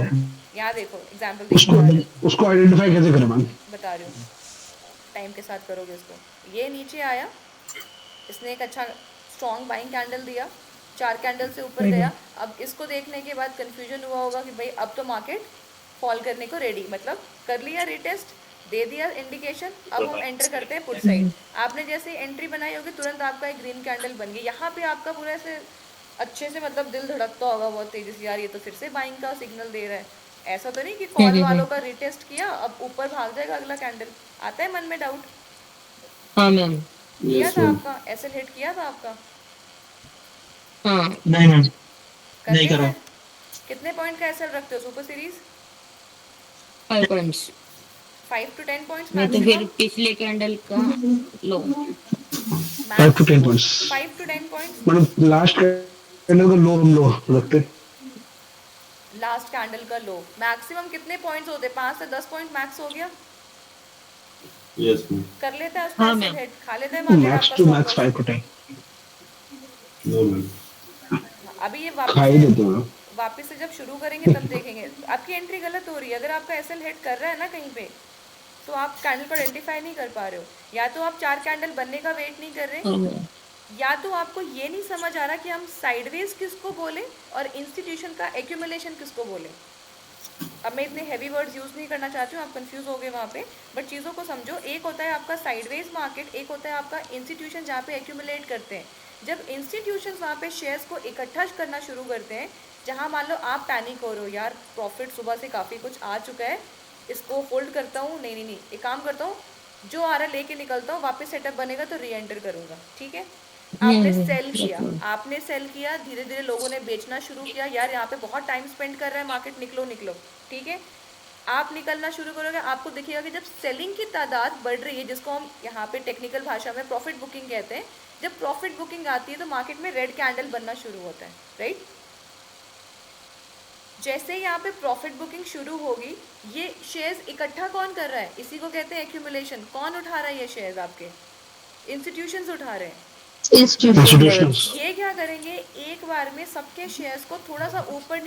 यहाँ देखो एग्जाम्पल उसको आइडेंटिफाई कैसे करें मैम? बता रही हूँ, टाइम के साथ करोगे इसको। ये नीचे आया, इसने एक अच्छा स्ट्रॉन्ग बाइंग कैंडल दिया, 4 कैंडल से ऊपर गया। अब इसको देखने के बाद कंफ्यूजन हुआ होगा कि भाई अब तो मार्केट फॉल करने को रेडी, मतलब कर लिया रिटेस्ट, दे दिया इंडिकेशन, अब हम एंटर करते हैं पुट साइड। आपने जैसे एंट्री बनाई होगी तुरंत आपका एक ग्रीन कैंडल बन गई। यहाँ पे आपका पूरा ऐसे अच्छे से मतलब दिल धड़कता होगा बहुत तेजी से, यार ये तो फिर से बाइंग का सिग्नल दे रहा है। ऐसा तो नहीं कि कॉल वालों का रिटेस्ट किया अब ऊपर भाग जाएगा अगला कैंडल। आता है मन में डाउट? हाँ मैम। किया था आपका एसएल हिट किया था आपका? हाँ। नहीं मैम, करते नहीं करा। हैं? कितने पॉइंट का एसएल रखते हो super series? 5 points. 5 to 10 points मैं तो फिर पिछले कैंडल का लो। 5 to 10 points. 5 to 10 पॉइंट्स मतलब लास्ट कैंडल का लो हम लो रखते। लास्ट कैंडल का लो। मैक्सिमम कितने पॉइंट्स होते? 5 से 10 पॉइंट मैक्स हो गया। Yes ma'am. कर लेता है उसका हाँ, एसएल मैम। हिट, खा लेता है मार्केट मैक्स आपका to 100 max 5 to 10 no ma'am. अभी ये खा ही देते हैं। वापस से जब शुरू करेंगे तब देखेंगे। आपकी एंट्री गलत हो रही है। अगर आपका एसएल हिट कर रहा है ना कहीं पे, तो आप कैंडल को आइडेंटिफाई नहीं कर पा रहे हो। या तो आप 4 कैंडल बनने का वेट नहीं कर रहे, हाँ मैम। या तो आपको ये नहीं समझ आ रहा कि हम साइडवेज किसको बोले और इंस्टीट्यूशन का एक्यूमुलेशन किसको बोले। अब मैं इतने हैवी वर्ड्स यूज़ नहीं करना चाहती हूँ, आप कंफ्यूज हो गए वहाँ पे, बट चीज़ों को समझो। एक होता है आपका साइडवेज मार्केट, एक होता है आपका इंस्टीट्यूशन जहाँ पे एक्यूमुलेट करते हैं। जब इंस्टीट्यूशन वहाँ पे शेयर्स को इकट्ठा करना शुरू करते हैं, जहाँ मान लो आप पैनिक हो रहे हो, यार प्रॉफिट सुबह से काफ़ी कुछ आ चुका है, इसको फोल्ड करता हूँ, नहीं नहीं नहीं, एक काम करता हूँ, जो आ रहा है लेके निकलता हूँ, वापस सेटअप बनेगा तो री एंटर करूँगा, ठीक है। आपने सेल किया, आपने सेल किया, धीरे धीरे लोगों ने बेचना शुरू किया, यार यहाँ पे बहुत टाइम स्पेंड कर रहा है मार्केट, निकलो निकलो, ठीक है। आप निकलना शुरू करोगे, आपको दिखेगा कि जब सेलिंग की तादाद बढ़ रही है, जिसको हम यहाँ पे टेक्निकल भाषा में प्रॉफिट बुकिंग कहते हैं, जब प्रॉफिट बुकिंग आती है तो मार्केट में रेड कैंडल बनना शुरू होता है, राइट। जैसे ही यहाँ पे प्रॉफिट बुकिंग शुरू होगी, ये शेयर्स इकट्ठा कौन कर रहा है, इसी को कहते हैं एक्यूमुलेशन। कौन उठा रहा है ये शेयर्स? आपके इंस्टीट्यूशंस उठा रहे हैं। इंस्टीट्यूशंस। ये क्या करेंगे, एक बार में सबके शेयर्स को थोड़ा सा ऊपर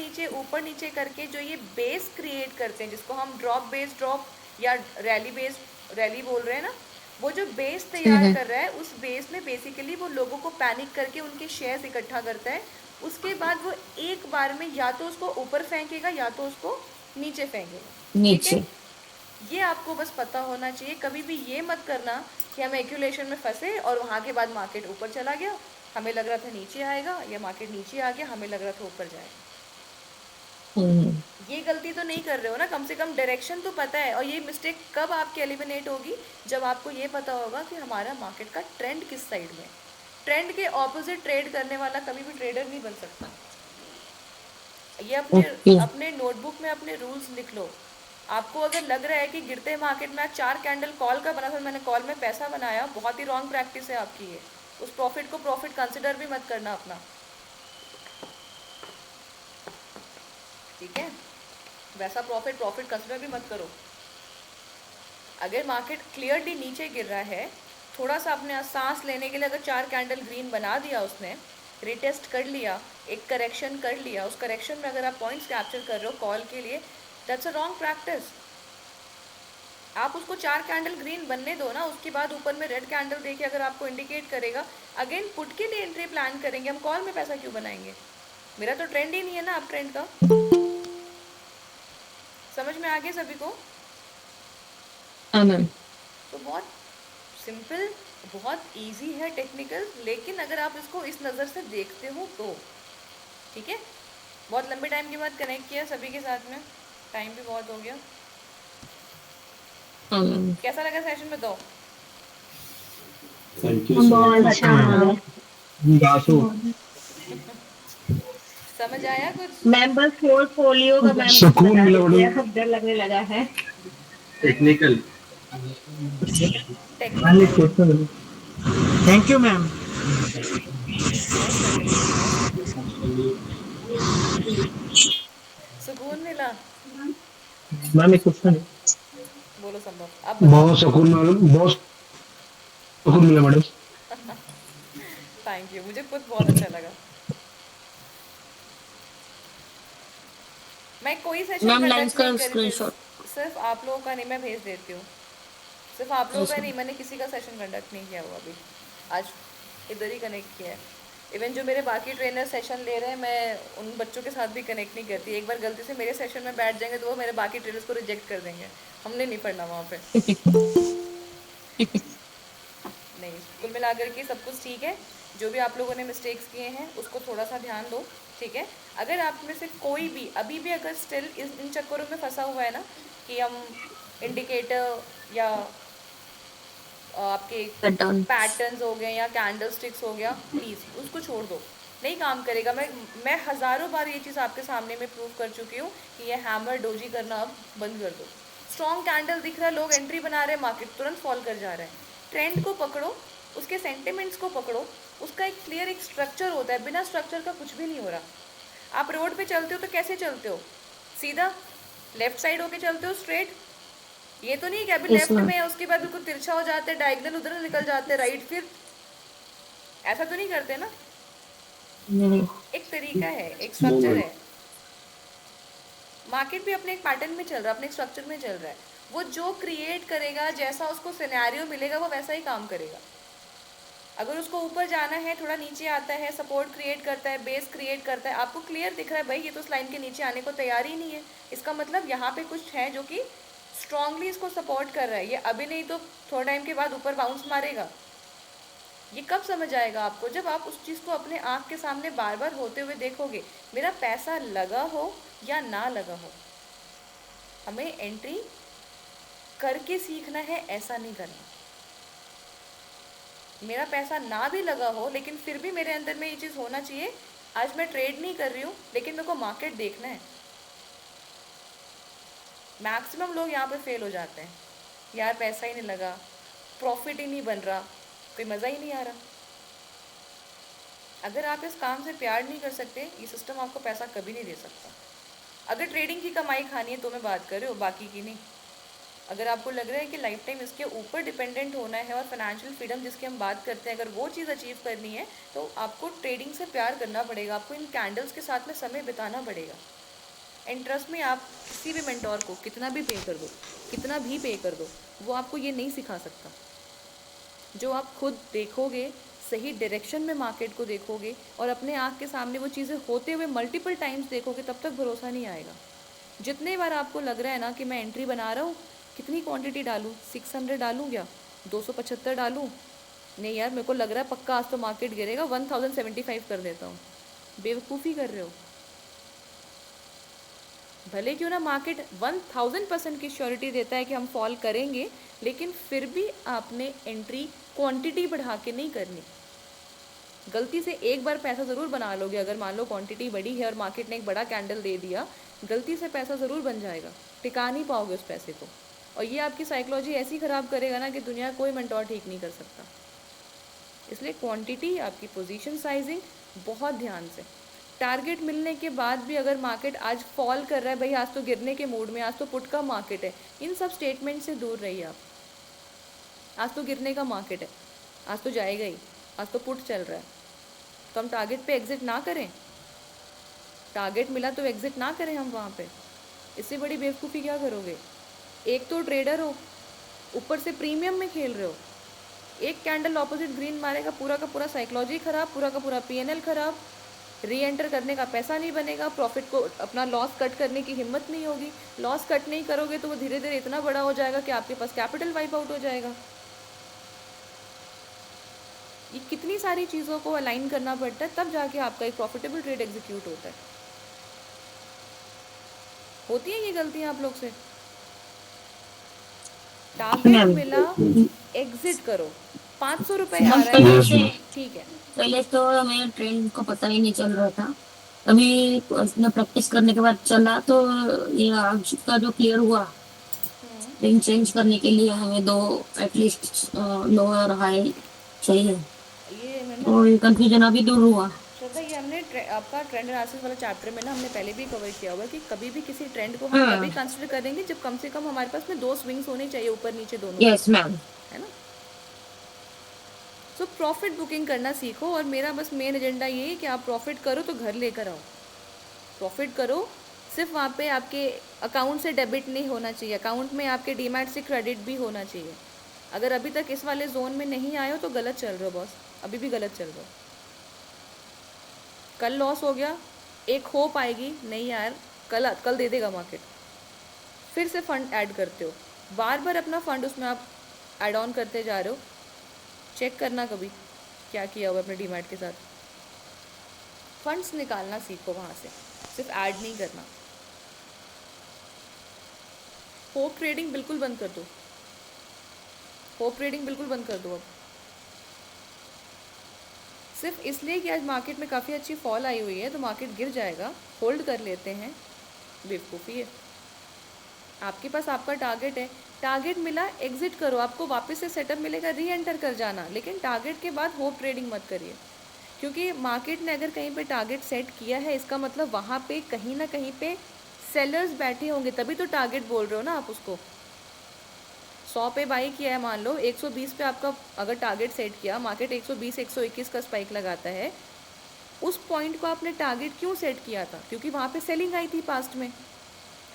नीचे करके जो ये बेस क्रिएट करते हैं, जिसको हम ड्रॉप बेस ड्रॉप या रैली बोल रहे हैं ना, वो जो बेस तैयार कर रहा है, उस बेस में बेसिकली वो लोगों को पैनिक करके उनके शेयर्स इकट्ठा करता है। उसके बाद वो एक बार में या तो उसको ऊपर फेंकेगा या तो उसको नीचे फेंकेगा, ठीक है। ये आपको बस पता होना चाहिए। कभी भी ये मत करना कि हम एक्यूलेशन में फंसे और वहाँ के बाद मार्केट ऊपर चला गया, हमें लग रहा था नीचे आएगा, या मार्केट नीचे आ गया, हमें लग रहा था ऊपर जाएगा। ये गलती तो नहीं कर रहे हो ना, कम से कम डायरेक्शन तो पता है। और ये मिस्टेक कब आपकी एलिमिनेट होगी, जब आपको ये पता होगा कि हमारा मार्केट का ट्रेंड किस साइड में। ट्रेंड के ऑपोजिट ट्रेड करने वाला कभी भी ट्रेडर नहीं बन सकता। ये अपने नोटबुक में अपने रूल्स लिख लो। आपको अगर लग रहा है कि गिरते मार्केट में 4 कैंडल कॉल का बना था, मैंने कॉल में पैसा बनाया, बहुत ही रॉन्ग प्रैक्टिस है आपकी ये। उस प्रॉफिट को प्रॉफिट कंसिडर भी मत करना अपना, ठीक है। वैसा प्रॉफिट कंसिडर भी मत करो। अगर मार्केट क्लियरली नीचे गिर रहा है, थोड़ा सा अपने सांस लेने के लिए अगर 4 कैंडल ग्रीन बना दिया उसने, रिटेस्ट कर लिया, एक करेक्शन कर लिया, उस करेक्शन में अगर आप पॉइंट्स कैप्चर कर रहे हो कॉल के लिए, दैट्स अ रॉन्ग प्रैक्टिस। आप उसको 4 कैंडल ग्रीन बनने दो ना, उसके बाद ऊपर में रेड कैंडल देखिए, अगर आपको इंडिकेट करेगा, अगेन पुट के लिए एंट्री प्लान करेंगे, हम कॉल में पैसा क्यों बनाएंगे। मेरा तो ट्रेंड ही नहीं है ना आप ट्रेंड का। समझ में आ गया सभी को? तो बहुत सिंपल, बहुत इजी है टेक्निकल, लेकिन अगर आप इसको इस नज़र से देखते हो तो ठीक है। बहुत लंबे टाइम के बाद कनेक्ट किया सभी के साथ में, टाइम भी बहुत हो गया। कैसा लगा सेशन में? दो Thank you so much. समझ आया कुछ? मेंबर पोर्टफोलियो का मैम सुकून मिला बड़ी। अब डर लगने लगा है। Technical. Technical thank you ma'am. सुकून मिला। मैम एक क्वेश्चन है। बोलो संभव, अब बताओ। बहुत सुकून मिला मैडम। थैंक यू, मुझे खुद बहुत अच्छा लगा। मैं कोई सेशन मैम कंडक्ट लाइन्स का नहीं करी थी, स्क्रीनशॉट। सिर्फ आप लोगों का नहीं, मैं भेज देती हूँ। सिर्फ आप लोगों का नहीं, मैंने किसी का सेशन कंडक्ट नहीं किया हुआ अभी, आज इधर ही कनेक्ट किया है। इवन जो मेरे बाकी ट्रेनर सेशन ले रहे हैं, मैं उन बच्चों के साथ भी कनेक्ट नहीं करती। एक बार गलती से मेरे सेशन में बैठ जाएंगे तो वो मेरे बाकी ट्रेनर्स को रिजेक्ट कर देंगे, हमने नहीं पढ़ना वहाँ पे। नहीं, कुल मिलाकर के सब कुछ ठीक है। जो भी आप लोगों ने मिस्टेक्स किए हैं उसको थोड़ा सा ध्यान दो, ठीक है। अगर आप में से कोई भी अभी भी अगर स्टिल इन चक्करों में फंसा हुआ है ना, कि हम इंडिकेटर या आपके पैटर्न्स हो गए या कैंडल स्टिक्स हो गया, प्लीज़ उसको छोड़ दो, नहीं काम करेगा। मैं हज़ारों बार ये चीज़ आपके सामने में प्रूव कर चुकी हूँ कि ये हैमर डोजी करना अब बंद कर दो। स्ट्रॉन्ग कैंडल दिख रहा है, लोग एंट्री बना रहे हैं, मार्केट तुरंत फॉल कर जा रहा है। ट्रेंड को पकड़ो, उसके सेंटिमेंट्स को पकड़ो, उसका एक क्लियर एक स्ट्रक्चर होता है, बिना स्ट्रक्चर का कुछ भी नहीं हो रहा। आप रोड पे चलते हो तो कैसे चलते हो? सीधा लेफ्ट साइड होके चलते हो, स्ट्रेट। ये तो नहीं कि अभी लेफ्ट में है उसके बाद बिल्कुल तिरछा हो जाते हैं, डायगोनल उधर निकल जाते हैं, राइट, फिर ऐसा तो नहीं करते ना। एक तरीका है, एक स्ट्रक्चर है। मार्केट भी अपने एक पैटर्न में चल रहा है, अपने एक स्ट्रक्चर में चल रहा है। वो जो क्रिएट करेगा, जैसा उसको सिनेरियो मिलेगा, वो वैसा ही काम करेगा। अगर उसको ऊपर जाना है, थोड़ा नीचे आता है, सपोर्ट क्रिएट करता है, बेस क्रिएट करता है, आपको क्लियर दिख रहा है भाई ये तो उस लाइन के नीचे आने को तैयार ही नहीं है, इसका मतलब यहाँ पे कुछ है जो कि स्ट्रांगली इसको सपोर्ट कर रहा है। ये अभी नहीं तो थोड़ा टाइम के बाद ऊपर बाउंस मारेगा। ये कब समझ आएगा आपको? जब आप उस चीज़ को अपने आँख के सामने बार बार होते हुए देखोगे। मेरा पैसा लगा हो या ना लगा हो, हमें एंट्री करके सीखना है ऐसा नहीं करना। मेरा पैसा ना भी लगा हो लेकिन फिर भी मेरे अंदर में ये चीज़ होना चाहिए, आज मैं ट्रेड नहीं कर रही हूँ लेकिन मेरे को मार्केट देखना है। मैक्सिमम लोग यहाँ पे फेल हो जाते हैं, यार पैसा ही नहीं लगा, प्रॉफिट ही नहीं बन रहा, कोई मज़ा ही नहीं आ रहा। अगर आप इस काम से प्यार नहीं कर सकते, ये सिस्टम आपको पैसा कभी नहीं दे सकता। अगर ट्रेडिंग की कमाई खानी है तो मैं बात कर रही हूँ, बाकी की नहीं। अगर आपको लग रहा है कि लाइफ टाइम इसके ऊपर डिपेंडेंट होना है और फाइनेंशियल फ्रीडम जिसकी हम बात करते हैं, अगर वो चीज़ अचीव करनी है तो आपको ट्रेडिंग से प्यार करना पड़ेगा, आपको इन कैंडल्स के साथ में समय बिताना पड़ेगा। एंड ट्रस्ट में, आप किसी भी मेंटोर को कितना भी पे कर दो, कितना भी पे कर दो, वो आपको ये नहीं सिखा सकता। जो आप खुद देखोगे, सही डायरेक्शन में मार्केट को देखोगे और अपने आँख के सामने वो चीज़ें होते हुए मल्टीपल टाइम्स देखोगे, तब तक भरोसा नहीं आएगा। जितने बार आपको लग रहा है ना कि मैं एंट्री बना रहा हूँ, कितनी क्वांटिटी डालूँ, 600 डालूँ क्या, 275 डालूँ, नहीं यार मेरे को लग रहा है पक्का आज तो मार्केट गिरेगा, 1075 कर देता हूँ, बेवकूफ़ी कर रहे हो। भले क्यों ना मार्केट 1000% की श्योरिटी देता है कि हम फॉल करेंगे, लेकिन फिर भी आपने एंट्री क्वांटिटी बढ़ा के नहीं करनी। गलती से एक बार पैसा ज़रूर बना लोगे, अगर मान लो क्वांटिटी बड़ी है और मार्केट ने एक बड़ा कैंडल दे दिया, गलती से पैसा ज़रूर बन जाएगा, टिका नहीं पाओगे उस पैसे को, और ये आपकी साइकोलॉजी ऐसी ख़राब करेगा ना कि दुनिया कोई मेंटोर ठीक नहीं कर सकता। इसलिए क्वांटिटी, आपकी पोजीशन साइजिंग बहुत ध्यान से। टारगेट मिलने के बाद भी अगर मार्केट आज फॉल कर रहा है, भाई आज तो गिरने के मूड में, आज तो पुट का मार्केट है, इन सब स्टेटमेंट से दूर रहिए आप। आज तो गिरने का मार्केट है, आज तो जाएगा ही, आज तो पुट चल रहा है, तो हम टारगेट पे एग्जिट ना करें। टारगेट मिला तो एग्जिट ना करें हम वहाँ पे। इससे बड़ी बेवकूफ़ी क्या करोगे। एक तो ट्रेडर हो, ऊपर से प्रीमियम में खेल रहे हो, एक कैंडल ऑपोजिट ग्रीन मारेगा, पूरा का पूरा साइकोलॉजी खराब, पूरा का पूरा PNL खराब, री एंटर करने का पैसा नहीं बनेगा, प्रॉफिट को अपना लॉस कट करने की हिम्मत नहीं होगी। लॉस कट नहीं करोगे तो वो धीरे धीरे इतना बड़ा हो जाएगा कि आपके पास कैपिटल वाइप आउट हो जाएगा। ये कितनी सारी चीज़ों को अलाइन करना पड़ता है, तब जाके आपका एक प्रॉफिटेबल ट्रेड एग्जीक्यूट होता है। होती है ये गलतियाँ आप लोग से। टारगेट मिला, एग्जिट करो। 500 रुपये आ रहा है, ठीक है। पहले तो हमें ट्रेंड को पता ही नहीं चल रहा था, अभी उसने प्रैक्टिस करने के बाद चला तो ये आज का जो क्लियर हुआ, ट्रेंड चेंज करने के लिए हमें दो एटलीस्ट लोअर हाई चाहिए, ये मैंने तो ये कंफ्यूजन अभी दूर हुआ। श्रद्धा, ये हमने आपका ट्रेंड एनालिसिस वाला चैप्टर में ना हमने पहले भी कवर किया हुआ कि कभी भी किसी ट्रेंड को हम तभी कंसिडर करेंगे जब कम से कम हमारे पास में 2 स्विंग्स होने चाहिए, ऊपर नीचे दोनों। Yes ma'am. है ना। सो प्रॉफिट बुकिंग करना सीखो, और मेरा बस मेन एजेंडा ये है कि आप प्रॉफिट करो तो घर लेकर आओ। प्रॉफिट करो, सिर्फ वहाँ पे आपके अकाउंट से डेबिट नहीं होना चाहिए, अकाउंट में आपके डीमैट से क्रेडिट भी होना चाहिए। अगर अभी तक इस वाले जोन में नहीं आए हो तो गलत चल रहे हो बॉस, अभी भी गलत चल रहे हो। कल लॉस हो गया, एक होप आएगी, नहीं यार कल दे देगा मार्केट, फिर से फंड ऐड करते हो, बार बार अपना फंड उसमें आप ऐड ऑन करते जा रहे हो। चेक करना कभी क्या किया हुआ अपने डीमैट के साथ। फंड्स निकालना सीखो वहाँ से, सिर्फ ऐड नहीं करना। होप ट्रेडिंग बिल्कुल बंद कर दो, होप ट्रेडिंग बिल्कुल बंद कर दो अब। सिर्फ इसलिए कि आज मार्केट में काफ़ी अच्छी फॉल आई हुई है तो मार्केट गिर जाएगा, होल्ड कर लेते हैं, बेवकूफ़ी है। आपके पास आपका टारगेट है, टारगेट मिला एग्जिट करो, आपको वापस से सेटअप मिलेगा, री एंटर कर जाना, लेकिन टारगेट के बाद होप ट्रेडिंग मत करिए। क्योंकि मार्केट ने अगर कहीं पे टारगेट सेट किया है, इसका मतलब वहाँ पे कहीं ना कहीं पे सेलर्स बैठे होंगे, तभी तो टारगेट बोल रहे हो ना आप उसको। 100 पे बाई किया है, मान लो 120 पे आपका अगर टारगेट सेट किया, मार्केट 120 121 का स्पाइक लगाता है, उस पॉइंट को आपने टारगेट क्यों सेट किया था, क्योंकि वहाँ पे सेलिंग आई थी पास्ट में,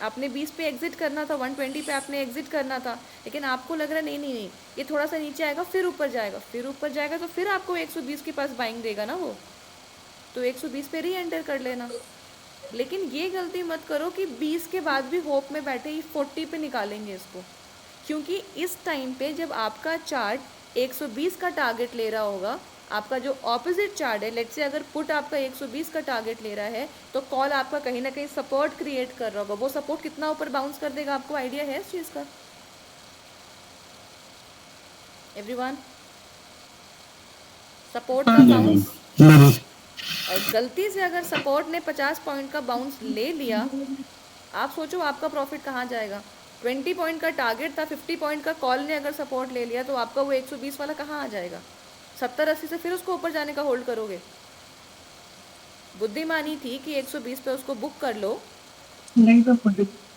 आपने 20 पे एग्जिट करना था, 120 पे आपने एग्जिट करना था, लेकिन आपको लग रहा नहीं ये थोड़ा सा नीचे आएगा फिर ऊपर जाएगा, फिर ऊपर जाएगा तो फिर आपको 120 के पास बाइंग देगा ना वो, तो 120 पे री एंटर कर लेना। लेकिन ये गलती मत करो कि 20 के बाद भी होप में बैठे ही 40 पे निकालेंगे इसको, क्योंकि इस टाइम पे जब आपका चार्ट 120 का टारगेट ले रहा होगा, आपका जो ऑपोजिट चार्ट है, लेट्स से अगर पुट आपका 120 का टारगेट ले रहा है तो कॉल आपका कहीं ना कहीं सपोर्ट क्रिएट कर रहा होगा, वो सपोर्ट कितना ऊपर बाउंस कर देगा, आपको आइडिया है इस चीज़ का। एवरीवन, सपोर्ट का बाउंस, और गलती से अगर सपोर्ट ने 50 पॉइंट का बाउंस ले लिया, आप सोचो आपका प्रॉफिट कहाँ जाएगा। 20 पॉइंट का टारगेट था, 50 पॉइंट का कॉल ने अगर सपोर्ट ले लिया तो आपका वो 120 वाला कहाँ आ जाएगा। 70-80 से फिर उसको ऊपर जाने का होल्ड करोगे। बुद्धिमानी थी कि 120 पे उसको बुक कर लो,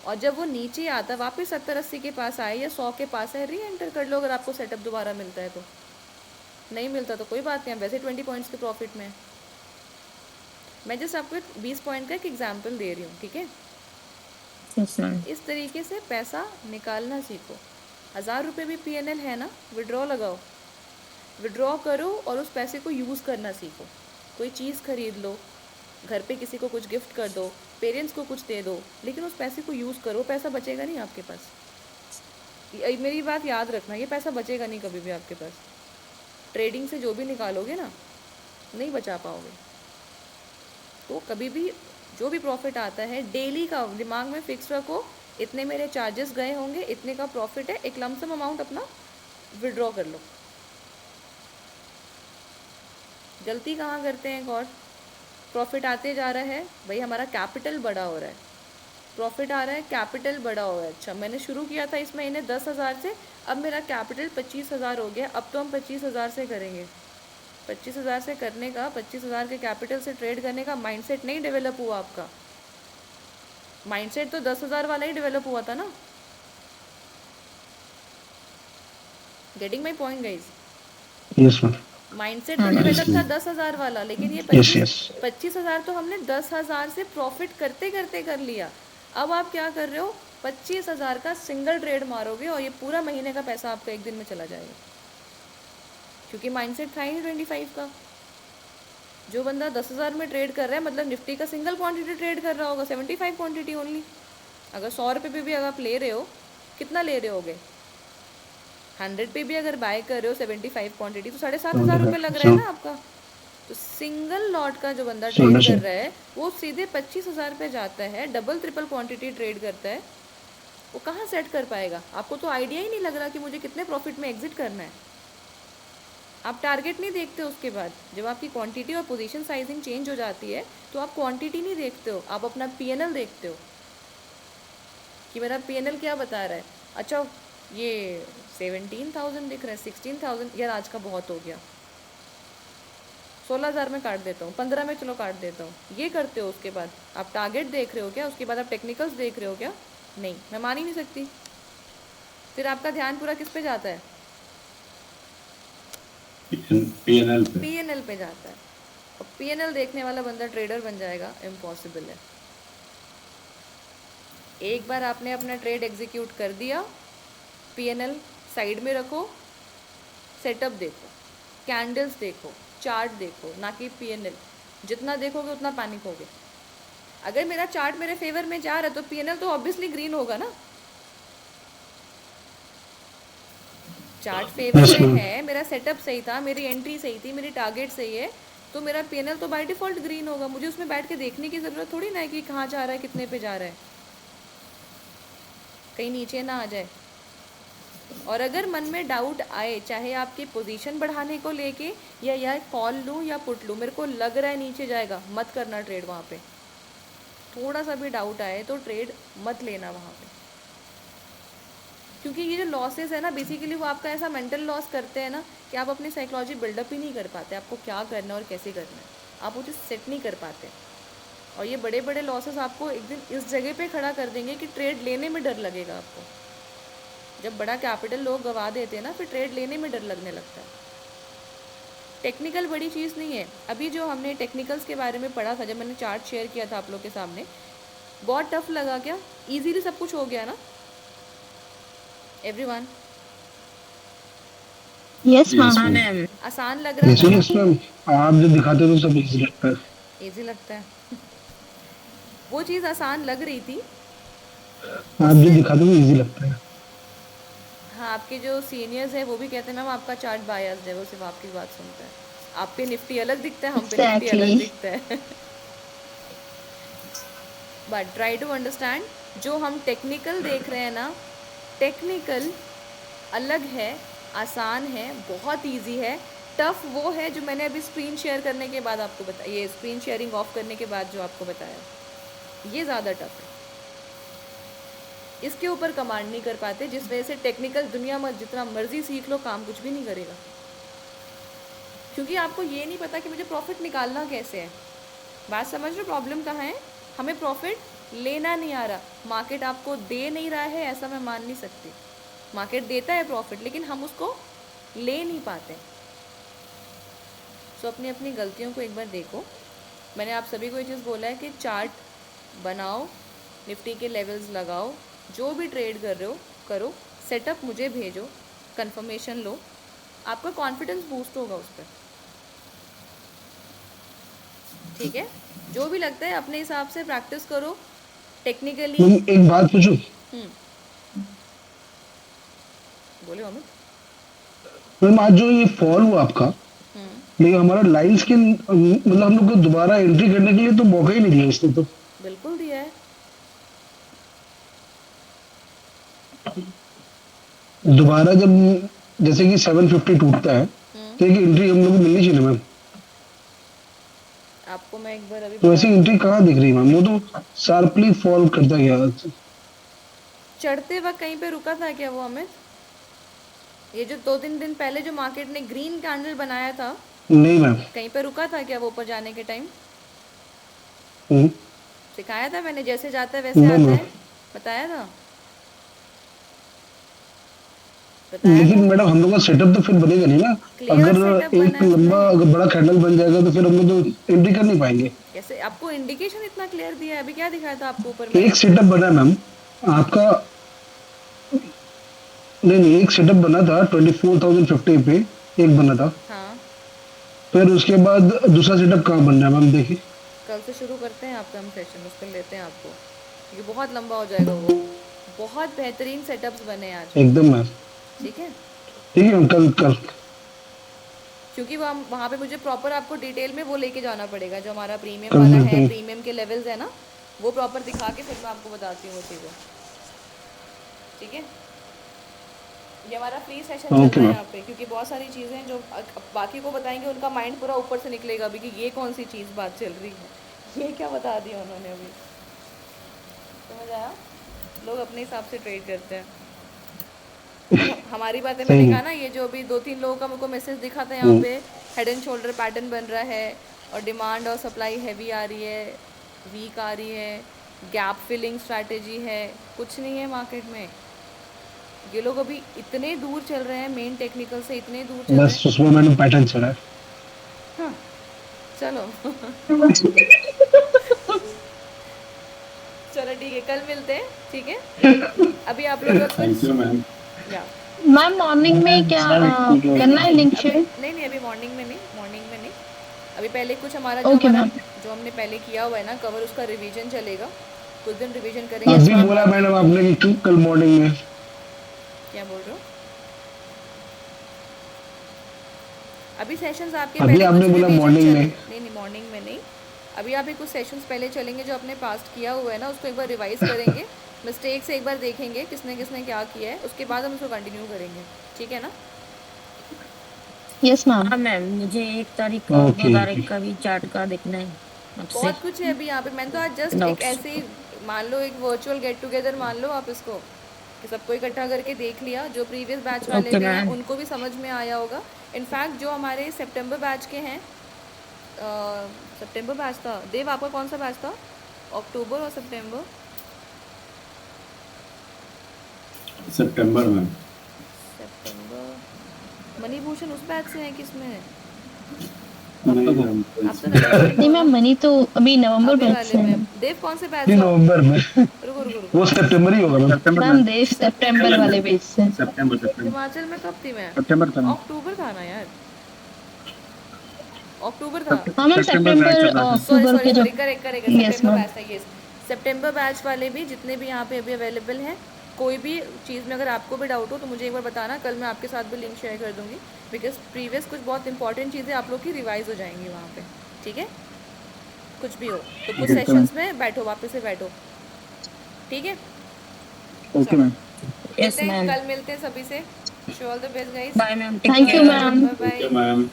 और जब वो नीचे आता वापस 70-80 के पास आए या 100 के पास आए, री एंटर कर लो अगर आपको सेटअप दोबारा मिलता है तो। नहीं मिलता तो कोई बात नहीं, हम वैसे 20 पॉइंट्स के प्रॉफिट में। मैं जस्ट आपको 20 पॉइंट का एक एग्जाम्पल दे रही हूँ, ठीक है। इस तरीके से पैसा निकालना सीखो। 1000 रुपये भी PNL है ना, विड्रॉ लगाओ, विड्रॉ करो और उस पैसे को यूज़ करना सीखो। कोई चीज़ खरीद लो, घर पे किसी को कुछ गिफ्ट कर दो, पेरेंट्स को कुछ दे दो, लेकिन उस पैसे को यूज़ करो। पैसा बचेगा नहीं आपके पास, मेरी बात याद रखना, ये पैसा बचेगा नहीं कभी भी आपके पास। ट्रेडिंग से जो भी निकालोगे ना, नहीं बचा पाओगे। तो कभी भी जो भी प्रॉफिट आता है डेली का दिमाग में फिक्स रखो, इतने मेरे चार्जेस गए होंगे, इतने का प्रॉफिट है, एक लमसम अमाउंट अपना विड्रॉ कर लो। गलती कहाँ करते हैं? एक और, प्रॉफिट आते जा रहा है भाई, हमारा कैपिटल बड़ा हो रहा है, प्रॉफिट आ रहा है, कैपिटल बड़ा हो रहा है। अच्छा, मैंने शुरू किया था इस महीने 10,000 से, अब मेरा कैपिटल 25,000 हो गया, अब तो हम 25,000 से करेंगे। 25,000 से करने का, 25,000 के कैपिटल से ट्रेड करने का माइंडसेट नहीं डेवलप हुआ आपका। माइंडसेट तो 10,000 वाला ही डेवलप हुआ था ना। Getting my point guys? Yes ma'am. Mindset तो डेवलप था 10,000 वाला, लेकिन ये 25,000 तो हमने 10,000 से प्रॉफिट करते करते कर लिया। अब आप क्या कर रहे हो? 25,000 का सिंगल ट्रेड मारोगे और ये पूरा महीने का पैसा आपका एक दिन में चला जाएगा, क्योंकि माइंडसेट था ही नहीं 25 का। जो बंदा 10,000 में ट्रेड कर रहा है, मतलब निफ्टी का सिंगल क्वांटिटी ट्रेड कर रहा होगा, 75 क्वांटिटी ओनली। अगर 100 रुपये पे भी अगर आप ले रहे हो, कितना ले रहे होगे? 100 पे भी अगर बाय कर रहे हो 75 क्वांटिटी, तो 7,500 रुपये लग रहा है ना आपका। तो सिंगल लॉट का जो बंदा ट्रेड कर रहा है, वो सीधे 25,000 पे जाता है, डबल ट्रिपल क्वांटिटी ट्रेड करता है, वो कहाँ सेट कर पाएगा? आपको तो आइडिया ही नहीं लग रहा कि मुझे कितने प्रॉफिट में एग्जिट करना है। आप टारगेट नहीं देखते। उसके बाद जब आपकी क्वांटिटी और पोजीशन साइजिंग चेंज हो जाती है, तो आप क्वांटिटी नहीं देखते हो, आप अपना PNL देखते हो कि मेरा PNL क्या बता रहा है। अच्छा, ये 17,000 दिख रहा है, 16,000, यार आज का बहुत हो गया, 16,000 में काट देता हूँ, 15 में चलो काट देता हूँ। ये करते हो। उसके बाद आप टारगेट देख रहे हो क्या? उसके बाद आप टेक्निकल्स देख रहे हो क्या? नहीं, मैं मान ही नहीं सकती। फिर आपका ध्यान पूरा किस पे जाता है? PNL पे जाता है। और PNL देखने वाला बंदा ट्रेडर बन जाएगा? इम्पॉसिबल है। एक बार आपने अपना ट्रेड एग्जीक्यूट कर दिया, PNL साइड में रखो, सेटअप देखो, कैंडल्स देखो, चार्ट देखो, ना कि PNL। जितना देखोगे उतना पैनिक होगे। अगर मेरा चार्ट मेरे फेवर में जा रहा है तो PNL तो ऑब्वियसली ग्रीन होगा ना। चार्ट फेवर में है, मेरा सेटअप सही था, मेरी एंट्री सही थी, मेरी टारगेट सही है, तो मेरा PNL तो बाय डिफॉल्ट ग्रीन होगा। मुझे उसमें बैठ के देखने की ज़रूरत थोड़ी ना है कि कहाँ जा रहा है, कितने पे जा रहा है, कहीं नीचे ना आ जाए। और अगर मन में डाउट आए, चाहे आपकी पोजीशन बढ़ाने को लेके या यार कॉल लूँ या पुट लूँ, मेरे को लग रहा है नीचे जाएगा, मत करना ट्रेड वहाँ पे। थोड़ा सा भी डाउट आए तो ट्रेड मत लेना वहाँ पे, क्योंकि ये जो लॉसेस है ना, बेसिकली वो आपका ऐसा मेंटल लॉस करते हैं ना कि आप अपनी साइकोलॉजी बिल्डअप ही नहीं कर पाते, आपको क्या करना है और कैसे करना है, आप वो चीज़ सेट नहीं कर पाते। और ये बड़े बड़े लॉसेस आपको एक दिन इस जगह पे खड़ा कर देंगे कि ट्रेड लेने में डर लगेगा आपको। जब बड़ा कैपिटल लोग गवा देते हैं ना, फिर ट्रेड लेने में डर लगने लगता है। टेक्निकल बड़ी चीज़ नहीं है। अभी जो हमने टेक्निकल्स के बारे में पढ़ा था, जब मैंने चार्ट शेयर किया था आप लोग के सामने, बहुत टफ लगा क्या? ईजीली सब कुछ हो गया ना एवरीवन? Yes ma'am. आसान लग रहा था? Yes ma'am. आप जो दिखाते हो तो सब इजी लगता है। इजी लगता है। वो चीज़ आसान लग रही थी, आप जो दिखाते हो इजी लगता है। हाँ, आपके जो सीनियर्स हैं वो भी कहते हैं मैम आपका चार्ट बायस्ड है, वो सिर्फ आपकी बात सुनता है। आप पे निफ्टी अलग दिखता है, हम पे निफ्टी अलग दिखता है। बट ट्राई टू अंडरस्टैंड, जो हम टेक्निकल देख रहे हैं ना, टेक्निकल अलग है आसान है, बहुत इजी है। टफ वो है जो मैंने अभी स्क्रीन शेयर करने के बाद आपको बताया, ये स्क्रीन शेयरिंग ऑफ करने के बाद जो आपको बताया, ये ज़्यादा टफ है। इसके ऊपर कमांड नहीं कर पाते, जिस वजह से टेक्निकल दुनिया में जितना मर्जी सीख लो काम कुछ भी नहीं करेगा, क्योंकि आपको ये नहीं पता कि मुझे प्रॉफिट निकालना कैसे है। बात समझ लो प्रॉब्लम कहाँ है? हमें प्रॉफिट लेना नहीं आ रहा, मार्केट आपको दे नहीं रहा है, ऐसा मैं मान नहीं सकती। मार्केट देता है प्रॉफिट, लेकिन हम उसको ले नहीं पाते। सो अपनी अपनी गलतियों को एक बार देखो। मैंने आप सभी को ये चीज़ बोला है कि चार्ट बनाओ, निफ्टी के लेवल्स लगाओ, जो भी ट्रेड कर रहे हो करो, सेटअप मुझे भेजो, कंफर्मेशन लो, आपका कॉन्फिडेंस बूस्ट होगा उस पर। ठीक है, जो भी लगता है अपने हिसाब से प्रैक्टिस करो टेक्निकली। एक बात पूछूं? बोले अमित। मैम आज जो ये फॉल हुआ आपका, लेकिन हमारा लाइन्स के मतलब हम लोग को दोबारा एंट्री करने के लिए तो मौका ही नहीं दिया इसने तो। बिल्कुल दिया है। दोबारा जब जैसे कि 750 टूटता है तो एक एंट्री हम लोग को मिलनी चाहिए मैम। आपको मैं एक बार अभी तो ऐसी एंट्री कहाँ दिख रही है मैम? वो तो शार्पली फॉल करता गया। चढ़ते वक्त कहीं पे रुका था क्या वो अमित? ये जो 2-3 दिन पहले जो मार्केट ने ग्रीन कैंडल बनाया था, नहीं मैम। कहीं पे रुका था क्या वो ऊपर जाने के टाइम? सिखाया था मैंने, जैसे जाता है वैसे आता है, बताया था। लेकिन मैडम हम लोग का सेटअप तो फिर बनेगा नहीं ना। अगर एक लंबा अगर बड़ा कैंडल बन जाएगा तो फिर हम लोग तो एंट्री कर नहीं पाएंगे। कैसे? आपको इंडिकेशन इतना क्लियर दिया है, अभी क्या दिखाया था आपको ऊपर में? एक सेटअप बना मैम आपका, नहीं एक सेटअप बना था 24,050 पे, एक बना था। हाँ, फिर उसके बाद दूसरा सेटअप कहाँ बन रहा है मैम? देखिए कल से शुरू करते हैं आपका हम सेशन, उस पर लेते हैं आपको, क्योंकि बहुत लंबा हो जाएगा वो। बहुत बेहतरीन सेटअप्स बने आज। एकदम मैम। ठीक है मैम, कल क्योंकि वहाँ पे मुझे प्रॉपर आपको डिटेल में वो लेके जाना पड़ेगा, जो हमारा प्रीमियम वाला है, प्रीमियम के लेवल्स है ना, वो प्रॉपर दिखा के फिर मैं आपको बताती हूँ वो चीज़ें। ठीक है, ये हमारा फ्री सेशन चल रहा है यहाँ पे, क्योंकि बहुत सारी चीज़ें हैं जो बाकी को बताएंगे, उनका माइंड पूरा ऊपर से निकलेगा अभी कि ये कौन सी चीज़ बात चल रही है, ये क्या बता दिया उन्होंने अभी। समझ आया? लोग अपने हिसाब से ट्रेड करते हैं। हमारी बातें मैंने कहा ना, ये जो अभी 2-3 लोगों का मुझको मैसेज दिखा था यहाँ पे, हेड एंड शोल्डर पैटर्न बन रहा है और डिमांड और सप्लाई हैवी आ रही है, वीक आ रही है, गैप फिलिंग स्ट्रैटेजी है, कुछ नहीं है मार्केट में। ये लोग अभी इतने दूर चल रहे हैं मेन टेक्निकल से, इतने दूर चल रहे हैं। बस उसमें मैंने पैटर्न चला है। हाँ, चलो चलो ठीक है, कल मिलते हैं। ठीक है, अभी आप लोग थैंक यू मैम। या मैम मॉर्निंग में क्या करना है लिंक शेयर? नहीं अभी मॉर्निंग में नहीं, अभी पहले कुछ हमारा Okay, जो हमने पहले किया हुआ है ना कवर, उसका रिवीजन चलेगा, कुछ दिन रिवीजन करेंगे। अभी बोला मैडम आपने कि कल मॉर्निंग में। क्या बोल रहे हो? अभी सेशंस आपके अभी पहले आपने कुछ बोला revision morning में। नहीं मॉर्निंग में नहीं, अभी आप कुछ सेशंस पहले चलेंगे जो आपने पास्ट किया हुआ है ना, उसको एक बार रिवाइज करेंगे, मिस्टेक से एक बार देखेंगे किसने किसने क्या किया है, उसके बाद हम उसको कंटिन्यू करेंगे। ठीक है ना? Yes ma'am. हाँ मैम, मुझे 1 तारीख का 2 तारीख का भी चार्ट का देखना है आपसे। बहुत कुछ है अभी यहाँ पे। मैंने तो आज जस्ट एक ऐसे ही मान लो, एक वर्चुअल गेट टुगेदर मान लो आप इसको, कि सबको इकट्ठा करके देख लिया, जो प्रीवियस बैच वाले भी हैं उनको भी समझ में आया होगा। इनफैक्ट जो हमारे सितंबर बैच के हैं, सितंबर बैच था देव, आपका कौन सा बैच था? अक्टूबर और सितंबर? सितंबर में। सितंबर। मणिभूषण उस बैच से है किसमें? नहीं मैम, मनी तो अभी नवंबर बैच से है। देव कौन से बैच? नवंबर में। रुको वो सितंबर ही होगा मैम देव सितंबर वाले बैच से। हिमाचल में कब थी मैं? अक्टूबर था ना यार, अक्टूबर था। हाँ मैम सितंबर अक्टूबर के जो सितंबर बैच था। यस, सितंबर बैच वाले भी जितने भी यहाँ पे अभी अवेलेबल हैं, कोई भी चीज़ में अगर आपको भी डाउट हो तो मुझे एक बार बताना, कल मैं आपके साथ भी लिंक शेयर कर दूँगी, बिकॉज प्रीवियस कुछ बहुत इंपॉर्टेंट चीज़ें आप लोग की रिवाइज हो जाएंगी वहाँ पे। ठीक है, कुछ भी हो तो कुछ सेशंस में बैठो, वापस से बैठो। ठीक है, ओके मैम। यस मैम, कल मिलते हैं सभी से। Wish all the best guys. Bye ma'am, take thank you care. Ma'am. Bye bye. Ma'am.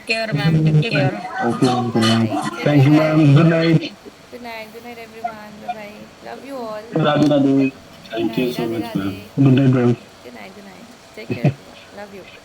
Care ma'am, take care. Okay ma'am, good night. Bye. Take thank care you guys. Ma'am, good night. Good night everyone. Bye bye. Love you all. Radhe Radhe. Good thank you night. So Radhe much Radhe. Ma'am. Good night ma'am. Good night. Take care everyone. Love you.